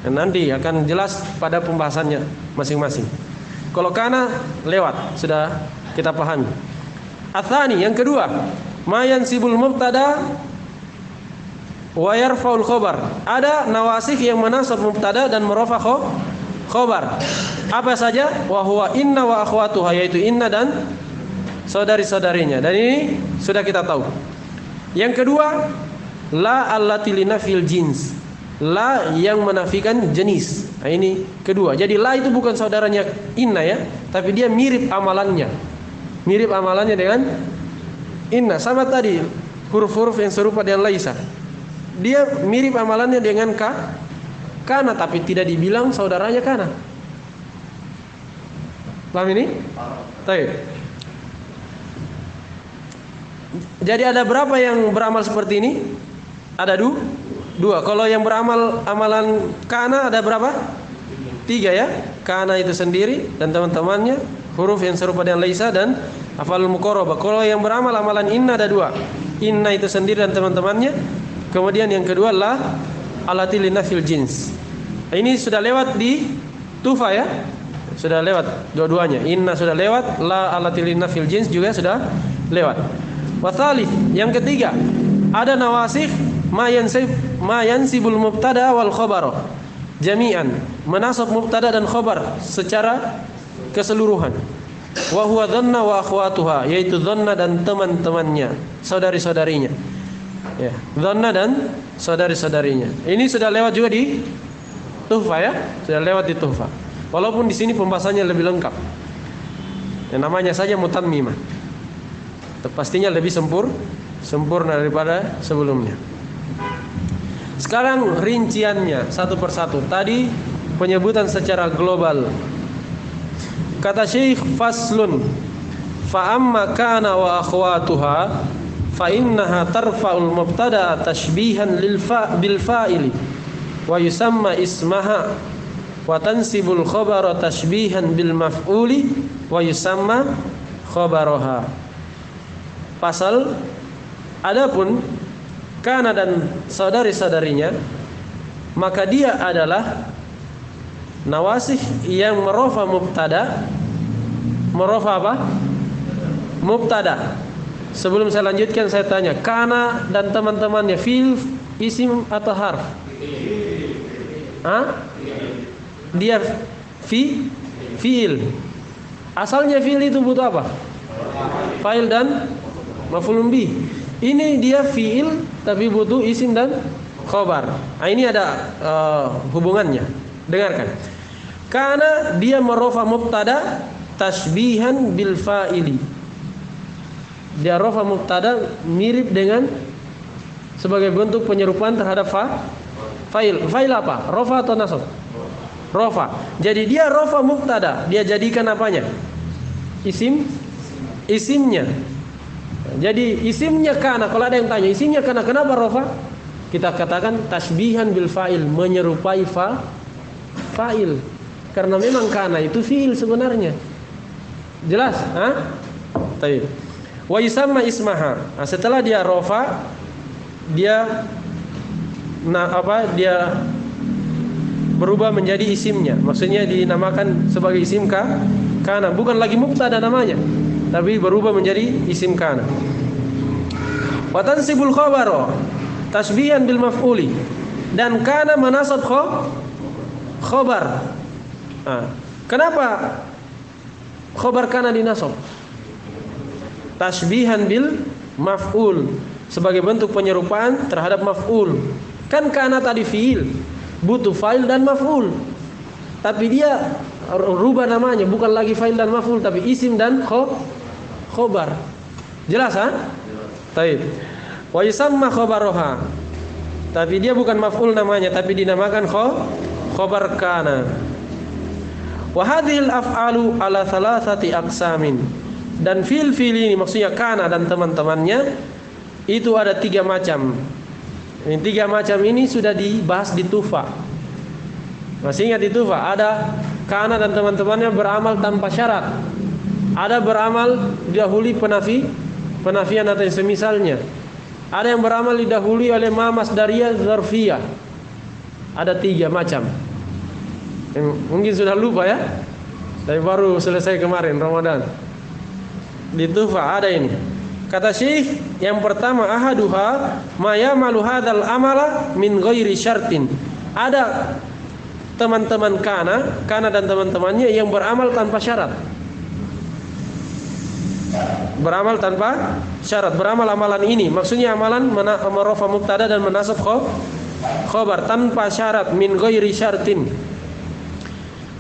Dan nanti akan jelas pada pembahasannya masing-masing. Kalau kana lewat, sudah kita pahami. Atsani, yang kedua, ma yansibul mubtada wa yarfa'ul khabar. Ada nawasikh yang menasab mubtada dan merafa khabar. Apa saja? Wa huwa inna wa akhwatuha, yaitu inna dan saudari-saudarinya. Dan ini sudah kita tahu. Yang kedua, la allati linafil jins. La yang menafikan jenis. Nah, ini kedua. Jadi la itu bukan saudaranya inna ya, tapi dia mirip amalannya. Mirip amalannya dengan inna. Sama tadi huruf-huruf yang serupa dengan laisa. Dia mirip amalannya dengan kana, tapi tidak dibilang saudaranya kana. Paham ini? Baik. Jadi ada berapa yang beramal seperti ini? Ada dua. Kalau yang beramal amalan kana ada berapa? 3 ya. Kana itu sendiri dan teman-temannya, huruf yang serupa dengan laisa dan af'alul muqarabah. Kalau yang beramal amalan inna ada 2. Inna itu sendiri dan teman-temannya. Kemudian yang kedua la allati linafil jins. Ini sudah lewat di Tufa ya. sudah lewat dua-duanya. Inna sudah lewat, la alatilina fil jins juga sudah lewat. Wa tsalits, yang ketiga, ada nawasikh ma yansibul mubtada wal khabar jami'an, menasab mubtada dan khabar secara keseluruhan. Wa huwa dhanna wa akhwatuha, yaitu dhanna dan teman-temannya, saudari-saudarinya. Ya, dhanna dan saudari-saudarinya. Ini sudah lewat juga di Tuhfa ya, sudah lewat di Tuhfa. Walaupun di sini pembahasannya lebih lengkap. Yang namanya saja mutammimah. Pastinya lebih sempurna daripada sebelumnya. Sekarang rinciannya satu persatu. Tadi penyebutan secara global. Kata Syekh, faslun fa amma kana wa akhwatuha fa innaha tarfa'ul mubtada tashbihan bil fa'ili wa yusamma ismaha wa tansibul khabara tashbihan bil maf'uli wa yusamma khabaraha. Pasal, adapun kana dan saudari-saudarinya, maka dia adalah nawasih yang merofa mubtada. Merofa apa? Mubtada. Sebelum saya lanjutkan, saya tanya, kana dan teman-temannya fi'il, isim atau harf? Dia fi'il. Asalnya fi'il itu butuh apa? Fa'il dan maf'ulun bih. Ini dia fi'il tapi butuh isim dan khabar. Ini ada hubungannya. Dengarkan. Karena dia merofa mubtada tashbihan bil fa'ili. Dia rofa mubtada mirip dengan sebagai bentuk penyerupaan terhadap fa'il. Fa'il apa? Rofa atau nasab? Rofa. Jadi dia rofa mubtada, dia jadikan apanya? Isimnya. Jadi isimnya kana. Kalau ada yang tanya isimnya kana, kenapa rofa? Kita katakan tasbihan bil fa'il, menyerupai fa'il. Karena memang kana itu fi'il sebenarnya. Jelas? Baik. Wa yusamma ismaha. Setelah dia rofa, dia berubah menjadi isimnya. Maksudnya dinamakan sebagai isim kana, bukan lagi mubtada namanya, tapi berubah menjadi isim kana. Wa tansibul khabara tasbihan bil maf'uli, dan kana menasab khabar. Kenapa khabar kana dinasab? Tasbihan bil maf'ul, sebagai bentuk penyerupaan terhadap maf'ul. Kan kana tadi fi'il, butuh fa'il dan maf'ul. Tapi dia rubah namanya, bukan lagi fa'il dan maf'ul, tapi isim dan khobar. Jelas Taib. Wa yusamma khabaraha. Tapi dia bukan maf'ul namanya, tapi dinamakan khobar kana. Wa hadhil af'alu ala thalathati aqsamin. Dan fil ini maksudnya kana dan teman-temannya itu ada 3 macam. Ini 3 macam ini sudah dibahas di Tuhfa. Masih ingat di Tuhfa? Ada kana dan teman-temannya beramal tanpa syarat. Ada beramal didahului penafian atau yang semisalnya. Ada yang beramal didahului oleh ma masdariyah zarfiyah. Ada 3 macam. Mungkin sudah lupa ya. Tapi baru selesai kemarin Ramadan. Di Tuhfa ada ini. Kata Syekh, yang pertama ahaduha ma ya'malu hadzal amala min ghairi syartin. Ada teman-teman kana dan teman-temannya yang beramal tanpa syarat. Beramal tanpa syarat, beramal amalan ini. Maksudnya amalan merofa mubtada dan menasab khabar tanpa syarat, min ghairi syartin.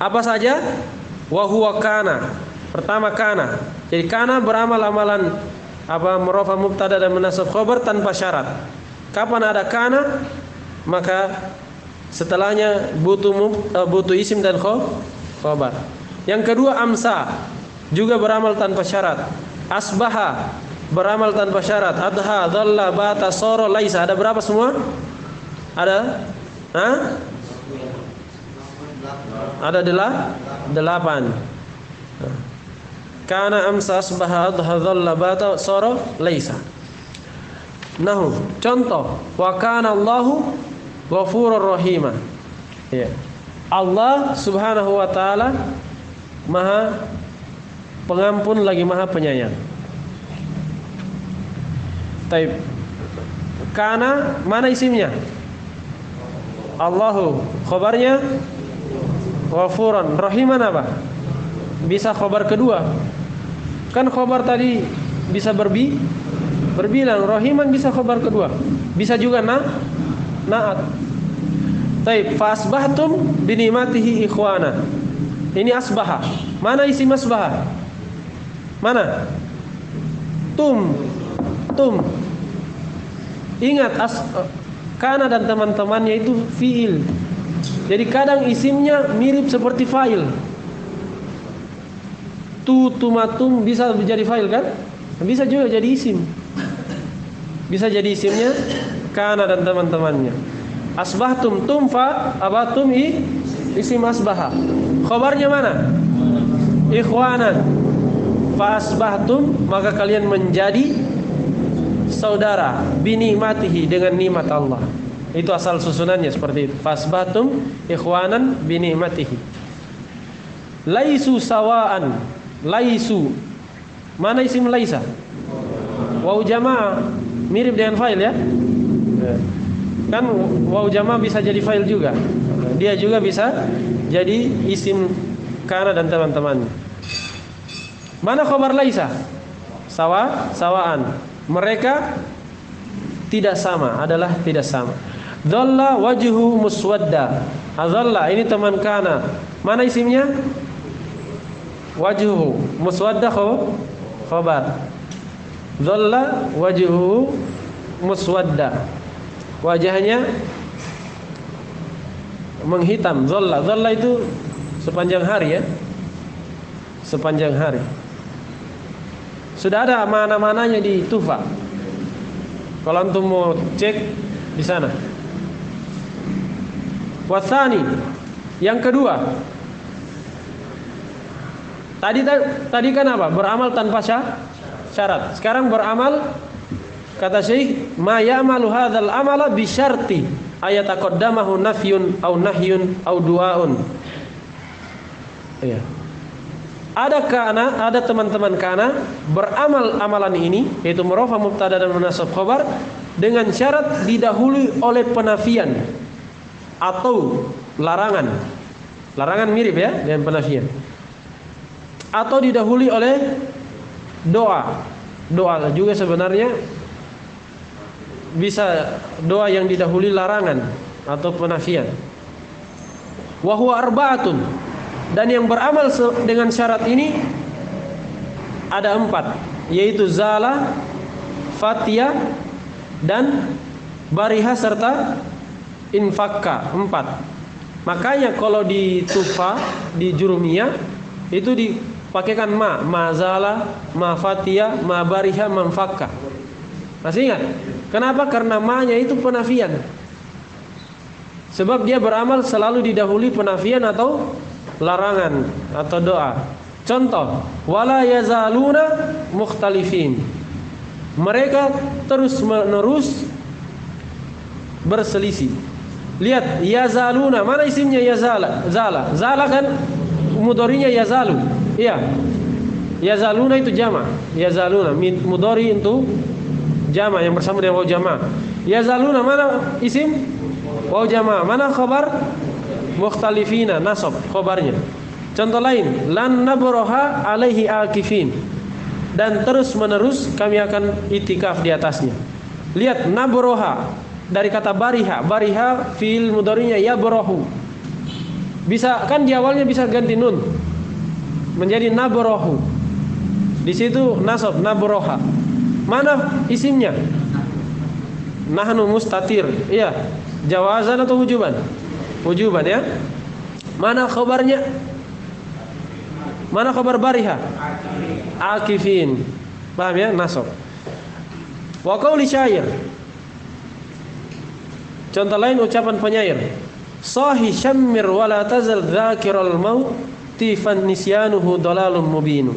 Apa saja? Wa huwa kana. Pertama kana. Jadi kana beramal amalan merofa mubtada dan menasab khabar tanpa syarat. Kapan ada kana, maka setelahnya butuh isim dan khabar. Yang kedua amsa, juga beramal tanpa syarat. Asbaha, beramal tanpa syarat. Adha, dhalla, bata, soro, laisa. Ada berapa semua? Ada? Ada 8. Kana, amsa, asbaha, adha, dhalla, bata, soro, laisa. Nahu, contoh, wa kana Allahu ghafurur rahimah. Ya. Allah Subhanahu wa taala Maha Pengampun lagi Maha Penyayang. Taib. Kana mana isimnya? Allahu. Khabarnya Ghafuran. Rahiman apa? Bisa khabar kedua. Kan khabar tadi bisa berbilang. Rahiman bisa khabar kedua. Bisa juga naat. Taib. Fa asbahtum bi ni'matihi ikhwana. Ini asbaha. Mana isim asbaha? Mana? Tum. Ingat kana dan teman-temannya itu fiil. Jadi kadang isimnya mirip seperti fa'il. Tumatum bisa jadi fa'il kan? Bisa juga jadi isim. Bisa jadi isimnya kana dan teman-temannya. Asbahtum fa abatum isim asbaha. Khabarnya mana? Ikhwanan. Fa asbahtum maka kalian menjadi saudara binikmatihi dengan nikmat Allah. Itu asal susunannya seperti itu. Fasbatum ikhwanan binikmatihi. Laisu sawaan. Laisu. Mana isim laisa? Waw jamaah mirip dengan fa'il ya. Kan waw jamaah bisa jadi fa'il juga. Dia juga bisa jadi isim kana dan teman-temannya. Mana khabar laisa? Sawaan. Mereka tidak sama, adalah tidak sama. Dhalla wajhu muswadda. Azalla ini teman kana. Mana isimnya? Wajhu muswadda khabar. Dhalla wajhu muswadda. Wajahnya menghitam. Dhalla itu sepanjang hari ya. Sepanjang hari. Sudah ada mana-mananya di Tufa. Kalau antum mau cek di sana. Wasani, yang kedua. Tadi kan apa? Beramal tanpa syarat. Sekarang beramal kata Syekh, ma ya'malu hadzal amala bi syarti ayataqaddamahu nafyun au nahyun au du'aun. Iya. Ada teman-teman kana beramal amalan ini, yaitu murafa mubtada dan munasab khabar, dengan syarat didahului oleh penafian atau larangan. Larangan mirip ya dengan penafian. Atau didahului oleh doa. Doa juga sebenarnya bisa doa yang didahului larangan atau penafian. Wa huwa arba'atun. Dan yang beramal dengan syarat ini ada 4, yaitu zala, fatiyah, dan bariha serta infakka. 4. Makanya kalau di Tufa, di Jurumiyah itu dipakaikan ma zala, ma fatiyah, ma bariha, ma infakka. Masih ingat? Kenapa? Karena ma-nya itu penafian. Sebab dia beramal selalu didahului penafian atau larangan atau doa. Contoh, wala yazaluna mukhtalifin. Mereka terus-menerus berselisih. Lihat, yazaluna, mana isimnya yazala? Zala kan mudhari'nya yazalu. Iya. Yazaluna itu jama'. Yazaluna mudhari' itu jama' yang bersama dengan waw jama'. Yazaluna mana isim? Waw jama'. Mana khabar? Mukhtalifina nasab khabarnya. Contoh lain, lan nabroha alaihi akifin. Dan terus menerus kami akan itikaf di atasnya. Lihat, nabroha dari kata bariha. Bariha fi'il mudhari'nya yabrohu. Bisa kan di awalnya bisa ganti nun menjadi nabrohu. Di situ nasab nabroha. Mana isimnya? Nahnu mustatir. Iya, jawazan atau wujuban? Wujuban ya. Mana khabarnya? Mana khabar bariha? Akifin. Paham ya? Nasab. Wa qauli syair. Contoh lain ucapan penyair. Sahi syammir wa la tazal dzakiral mauti fan nisyanuhu dalalun mubin.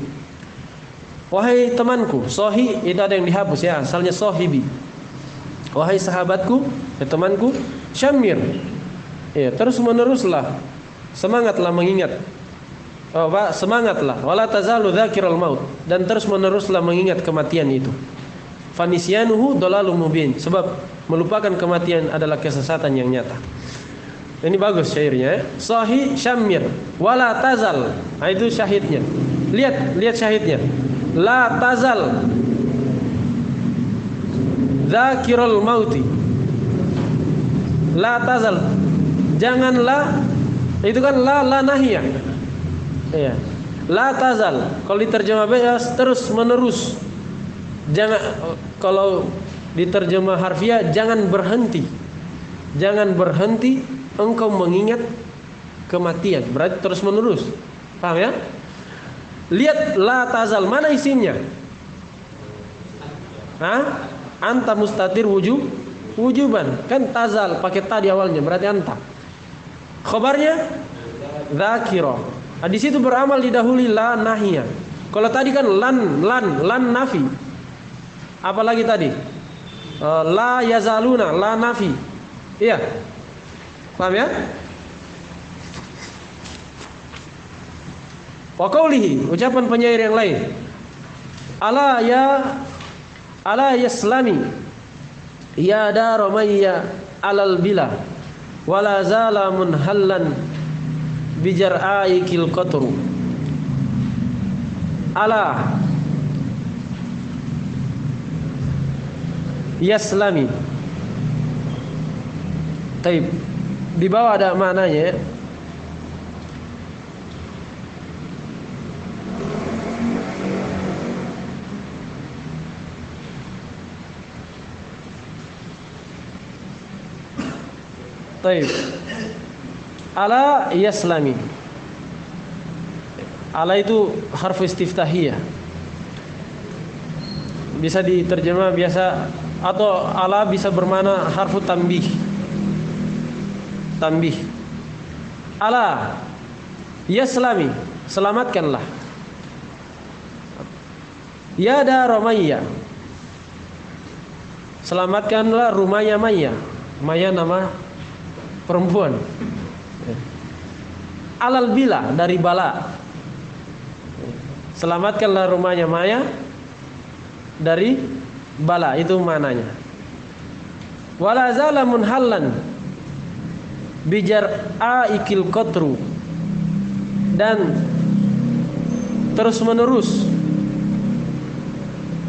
Wahai temanku, sahi itu ada yang dihapus ya, asalnya sahibi. Wahai sahabatku, ya temanku, syammir. Ya, terus meneruslah, semangatlah mengingat. Oh, Pak, semangatlah. Wala tazalu dzakiral maut, dan terus-meneruslah mengingat kematian itu. Fanisyanuhu dhalalun mubin, sebab melupakan kematian adalah kesesatan yang nyata. Ini bagus syairnya. Sahih Syamir, wala tazal. Nah, itu syahidnya. Lihat syahidnya. La tazal dzakirul mauti. La tazal. Janganlah, itu kan la nahiyah. Iya. La tazal. Kalau diterjemah bebas terus menerus. Jangan, kalau diterjemah harfiah jangan berhenti. Jangan berhenti engkau mengingat kematian. Berarti terus menerus. Paham ya? Lihat la tazal, mana isimnya? Hah? Anta mustatir wujuban. Kan tazal pakai ta di awalnya, berarti anta. Khabarnya dzakira. Nah, di situ beramal didahului la nahiyah. Kalau tadi kan lan nafi. Apalagi tadi? La yazaluna, la nafi. Iya. Paham ya? Wa qawlihi, ucapan penyair yang lain. Ala yaslami ya daromayya alal bila wala zala munhallan bijar'aikil qatru. Ala yaslami. Taib. Di bawah ada maknanya. Taib. Ala yaslami. Ala itu harfu istiftahiyah. Bisa diterjemah biasa, atau ala bisa bermakna harfu tanbih. Tanbih. Ala yaslami, selamatkanlah. Ya da Romayya, selamatkanlah Rumaya Maya. Maya nama perempuan. Alal bila, dari bala. Selamatkanlah rumahnya Maya dari bala, itu mananya. Wala zala munhallan bijar'aikil qatru, dan terus menerus.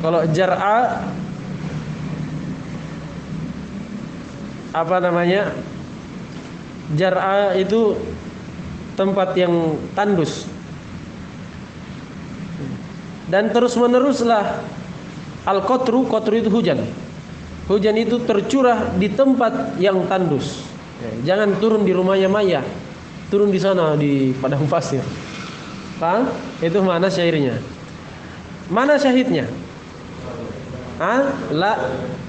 Kalau jar'a apa namanya? Jar'a itu tempat yang tandus. Dan terus meneruslah al-qatru, qatru itu hujan. Hujan itu tercurah di tempat yang tandus. Jangan turun di rumahnya Maya, turun di sana di padang pasir. Paham? Itu mana syairnya? Mana syahidnya?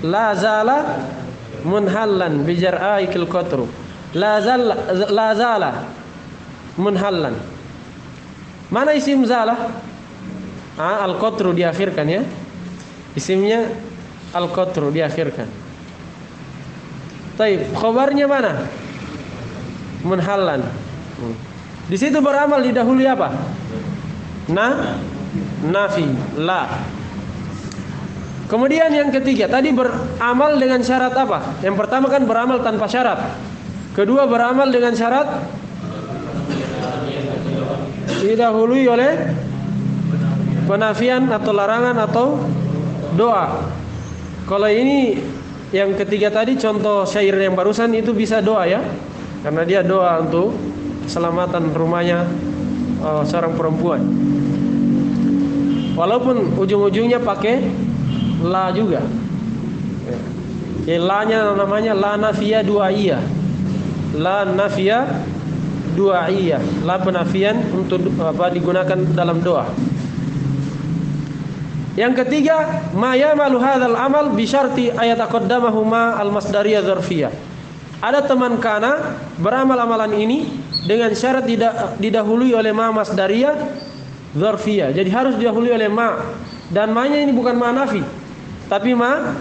La zala munhallan bijar'aikil qatru. La zala munhallan. Mana isim zalah? Al-qatru diakhirkan ya. Isimnya al-qatru diakhirkan. Taib, khabarnya mana? Munhallan. Di situ beramal didahului apa? Nafi, la. Kemudian yang ketiga, tadi beramal dengan syarat apa? Yang pertama kan beramal tanpa syarat. Kedua beramal dengan syarat didahului oleh penafian atau larangan atau doa. Kalau ini yang ketiga tadi, contoh syair yang barusan itu bisa doa ya, karena dia doa untuk keselamatan rumahnya seorang perempuan. Walaupun ujung-ujungnya pakai la juga. Ya, la-nya namanya la nafiyah du'aiyah. La nafiyah du'aiyah. La penafian untuk digunakan dalam doa. Yang ketiga, ma ya'malu hadzal amal bi syarti ayat aqaddamahu ma al-masdariyah dzarfiyah. Ada teman kana beramal amalan ini dengan syarat didahului oleh ma masdariyah dzarfiyah. Jadi harus didahului oleh ma, dan ma-nya ini bukan ma nafi, tapi ma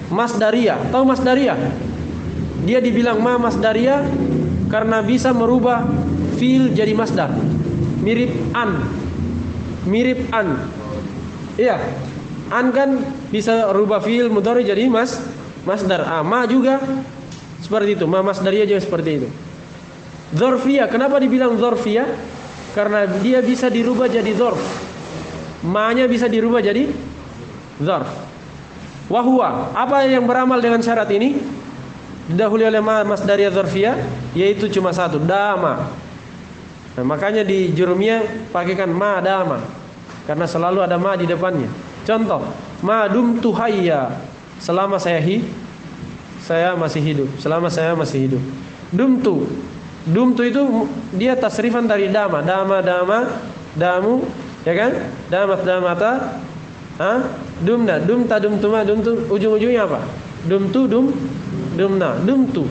masdariyah. Tahu masdariyah? Dia dibilang ma masdariyah karena bisa merubah fiil jadi masdar. mirip an. Mirip an. Iya. An kan bisa rubah fiil mudhari jadi masdar. Ma juga seperti itu. Ma masdariyah juga seperti itu. Dzarfiyah, kenapa dibilang dzarfiyah? Karena dia bisa dirubah jadi dzarf. Ma-nya bisa dirubah jadi dzarf. Wa huwa, apa yang beramal dengan syarat ini? Didahului oleh ma masdariyah dzarfiyah, yaitu cuma satu, dama. Nah, makanya di jurumiyah pakaikan ma dama. Karena selalu ada ma di depannya. Contoh, ma dumtu hayya, selama saya masih hidup, selama saya masih hidup. Dumtu itu dia tasrifan dari dama, damu, ya kan? Damata, dumna, dumta, dumtuma, dumtu, ujung-ujungnya apa? Dumna, dumtu.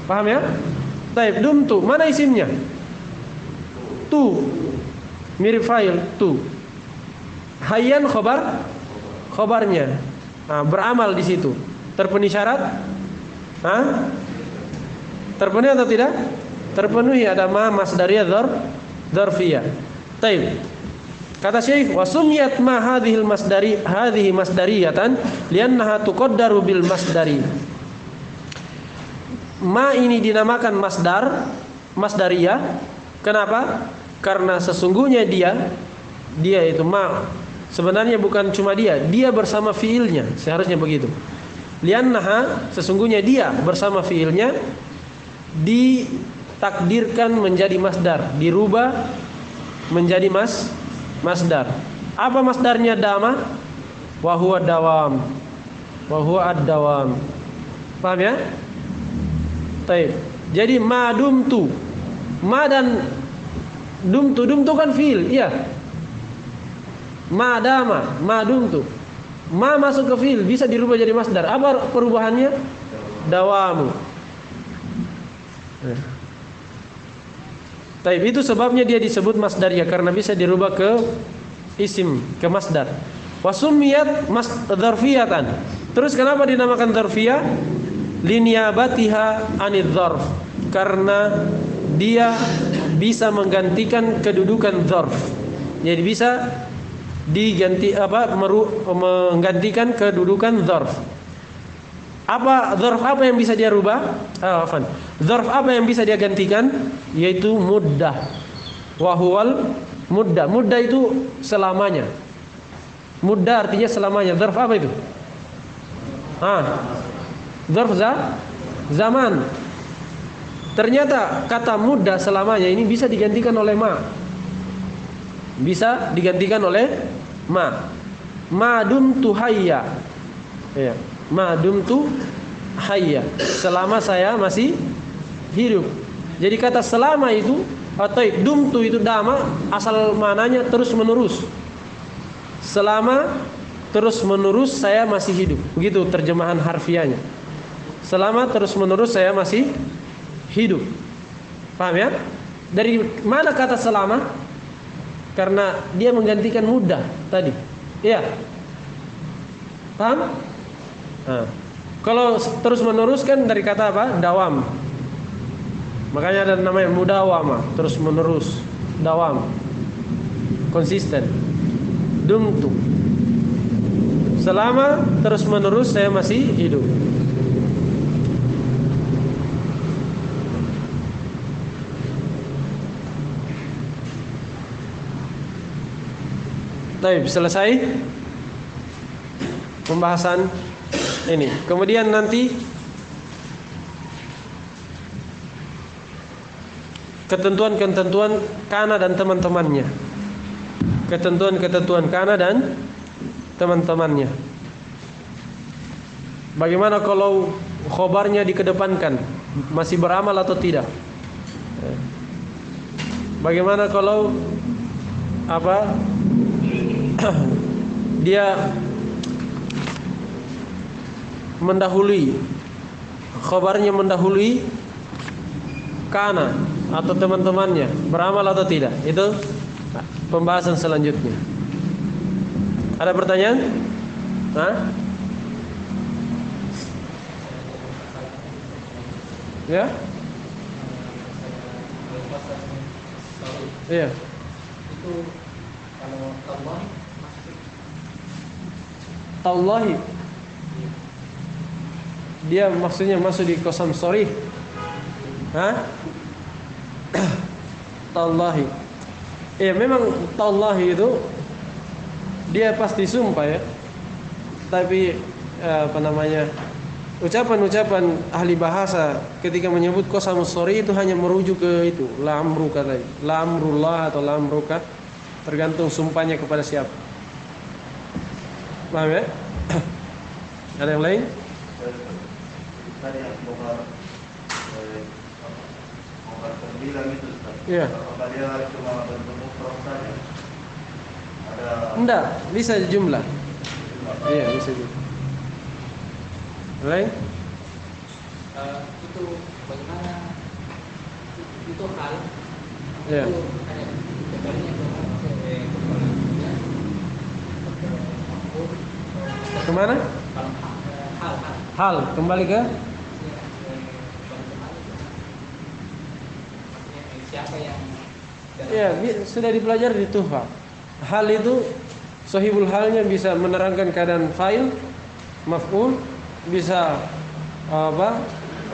Paham ya? Baik, dumtu, mana isimnya? Tu, mirip fa'il, tu. Hayyan khobarnya. Beramal di situ. Terpenuhi syarat? Terpenuhi atau tidak? Terpenuhi, ada ma masdariyah dzarfiyah. Baik. Kata Syekh, wa sumiyat ma hadhihi masdariyatan li'annaha tuqaddaru bil masdari. Ma ini dinamakan masdariyah. Kenapa? Karena sesungguhnya dia itu ma sebenarnya bukan cuma dia bersama fiilnya, seharusnya begitu. Li'annaha, sesungguhnya dia bersama fiilnya ditakdirkan menjadi masdar, dirubah menjadi masdar. Apa masdarnya dama? Wa huwa dawam. Wa huwa ad-dawam. Paham ya? Baik. Jadi ma dumtu. Ma dan dumtu kan fiil, iya. Ma dama, ma dumtu. Ma masuk ke fiil bisa dirubah jadi masdar. Apa perubahannya? Dawamu. Baik, itu sebabnya dia disebut masdariyah karena bisa dirubah ke isim, ke masdar. Wasumiyat dzarfiyatan. Terus kenapa dinamakan dzarfiyah? Liniyabatiha anidz dzarf. Karena dia bisa menggantikan kedudukan dzarf. Jadi bisa menggantikan kedudukan dzarf. Dzarf apa yang bisa dia rubah? Dzarf apa yang bisa dia gantikan? Yaitu muddah. Wa huwal muddah. Muddah itu selamanya. Muddah artinya selamanya. Dzarf apa itu? Dzarf zaman. Ternyata kata muddah selamanya ini bisa digantikan oleh ma. Bisa digantikan oleh ma. Ma dumtu hayya. Ya. Ma dumtu hayya, selama saya masih hidup. Jadi kata selama itu atau dumtu itu dama, asal mananya terus menerus. Selama terus menerus saya masih hidup. Begitu terjemahan harfiahnya. Selama terus menerus saya masih hidup. Paham ya? Dari mana kata selama? Karena dia menggantikan muddah tadi. Iya. Paham? Kalau terus menerus kan dari kata apa? Dawam. Makanya ada namanya mudawama, terus menerus. Dawam. Konsisten. Dumtu. Selama terus menerus saya masih hidup. Baik, selesai pembahasan ini. Kemudian nanti ketentuan-ketentuan kana dan teman-temannya. Ketentuan-ketentuan kana dan teman-temannya. Bagaimana kalau khobarnya dikedepankan? Masih beramal atau tidak? Bagaimana kalau dia mendahului, khobarnya mendahului kana atau teman-temannya, beramal atau tidak? Itu pembahasan selanjutnya. Ada pertanyaan? Ya? Iya. Itu kalau Allah masuk. Tallahi. Dia maksudnya masuk di qasam sharih. Hah? Tallahi. Iya, memang tallahi itu dia pasti sumpah ya. Tapi apa namanya? Ucapan-ucapan ahli bahasa ketika menyebut qasam sharih itu hanya merujuk ke itu, la amruka tadi. La amrullah atau la amruka, tergantung sumpahnya kepada siapa. Paham ya? Ada yang lain? Tadi yang bongkar sembilan itu Ustaz. Iya. Apakah dia cuma bentuk mufrad saja? Ada Enggak, bisa jumlah. Iya, bisa jumlah. Lain? Itu bagaimana itu hal Iya. itu ada kembalinya ke kepalanya Kemana? kalau hal Hal, kembali ke siapa yang ya, sudah dipelajari di Tuhfa. Hal itu sahibul halnya bisa menerangkan keadaan fa'il, maf'ul, bisa apa?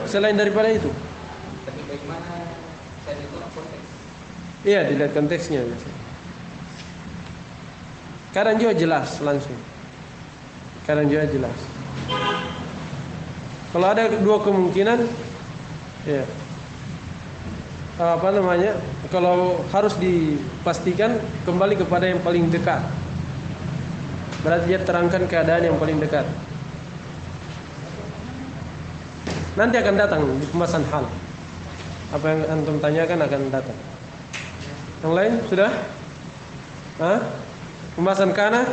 Selain daripada itu. tapi bagaimana saya itu konteks Iya, dilihat konteksnya. Kadang juga jelas langsung. Kadang juga jelas. Kalau ada dua kemungkinan, ya. Apa namanya? Kalau harus dipastikan kembali kepada yang paling dekat. Berarti dia terangkan keadaan yang paling dekat. Nanti akan datang di pembahasan hal. Apa yang antum tanyakan akan datang. Yang lain sudah? Hah? Pembahasan kana.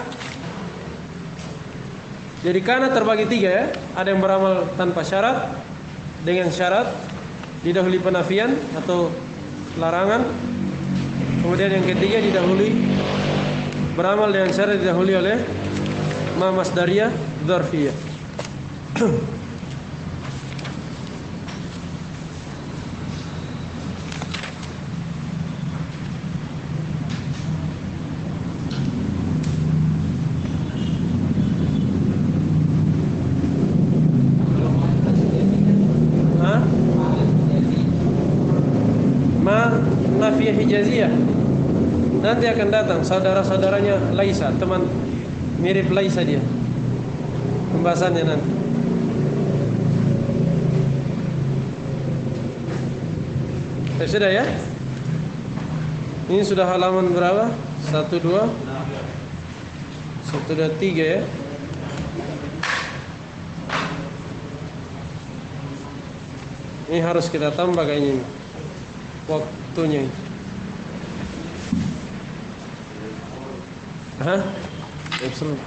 Jadi kana terbagi tiga ya. Ada yang beramal tanpa syarat, dengan syarat, didahului penafian atau larangan. Kemudian yang ketiga didahului beramal dengan syarat, didahului oleh ma masdariyah dzarfiyah. Nafiyah Hijaziyah nanti akan datang saudara-saudaranya Laisa, teman mirip Laisa dia. Pembahasannya nanti. Sudah ya? Ini sudah halaman berapa? 1, 2 1, 2, 3 ya. Ini harus kita tambah kayaknya ini. Waktunya. Hah? Absolut.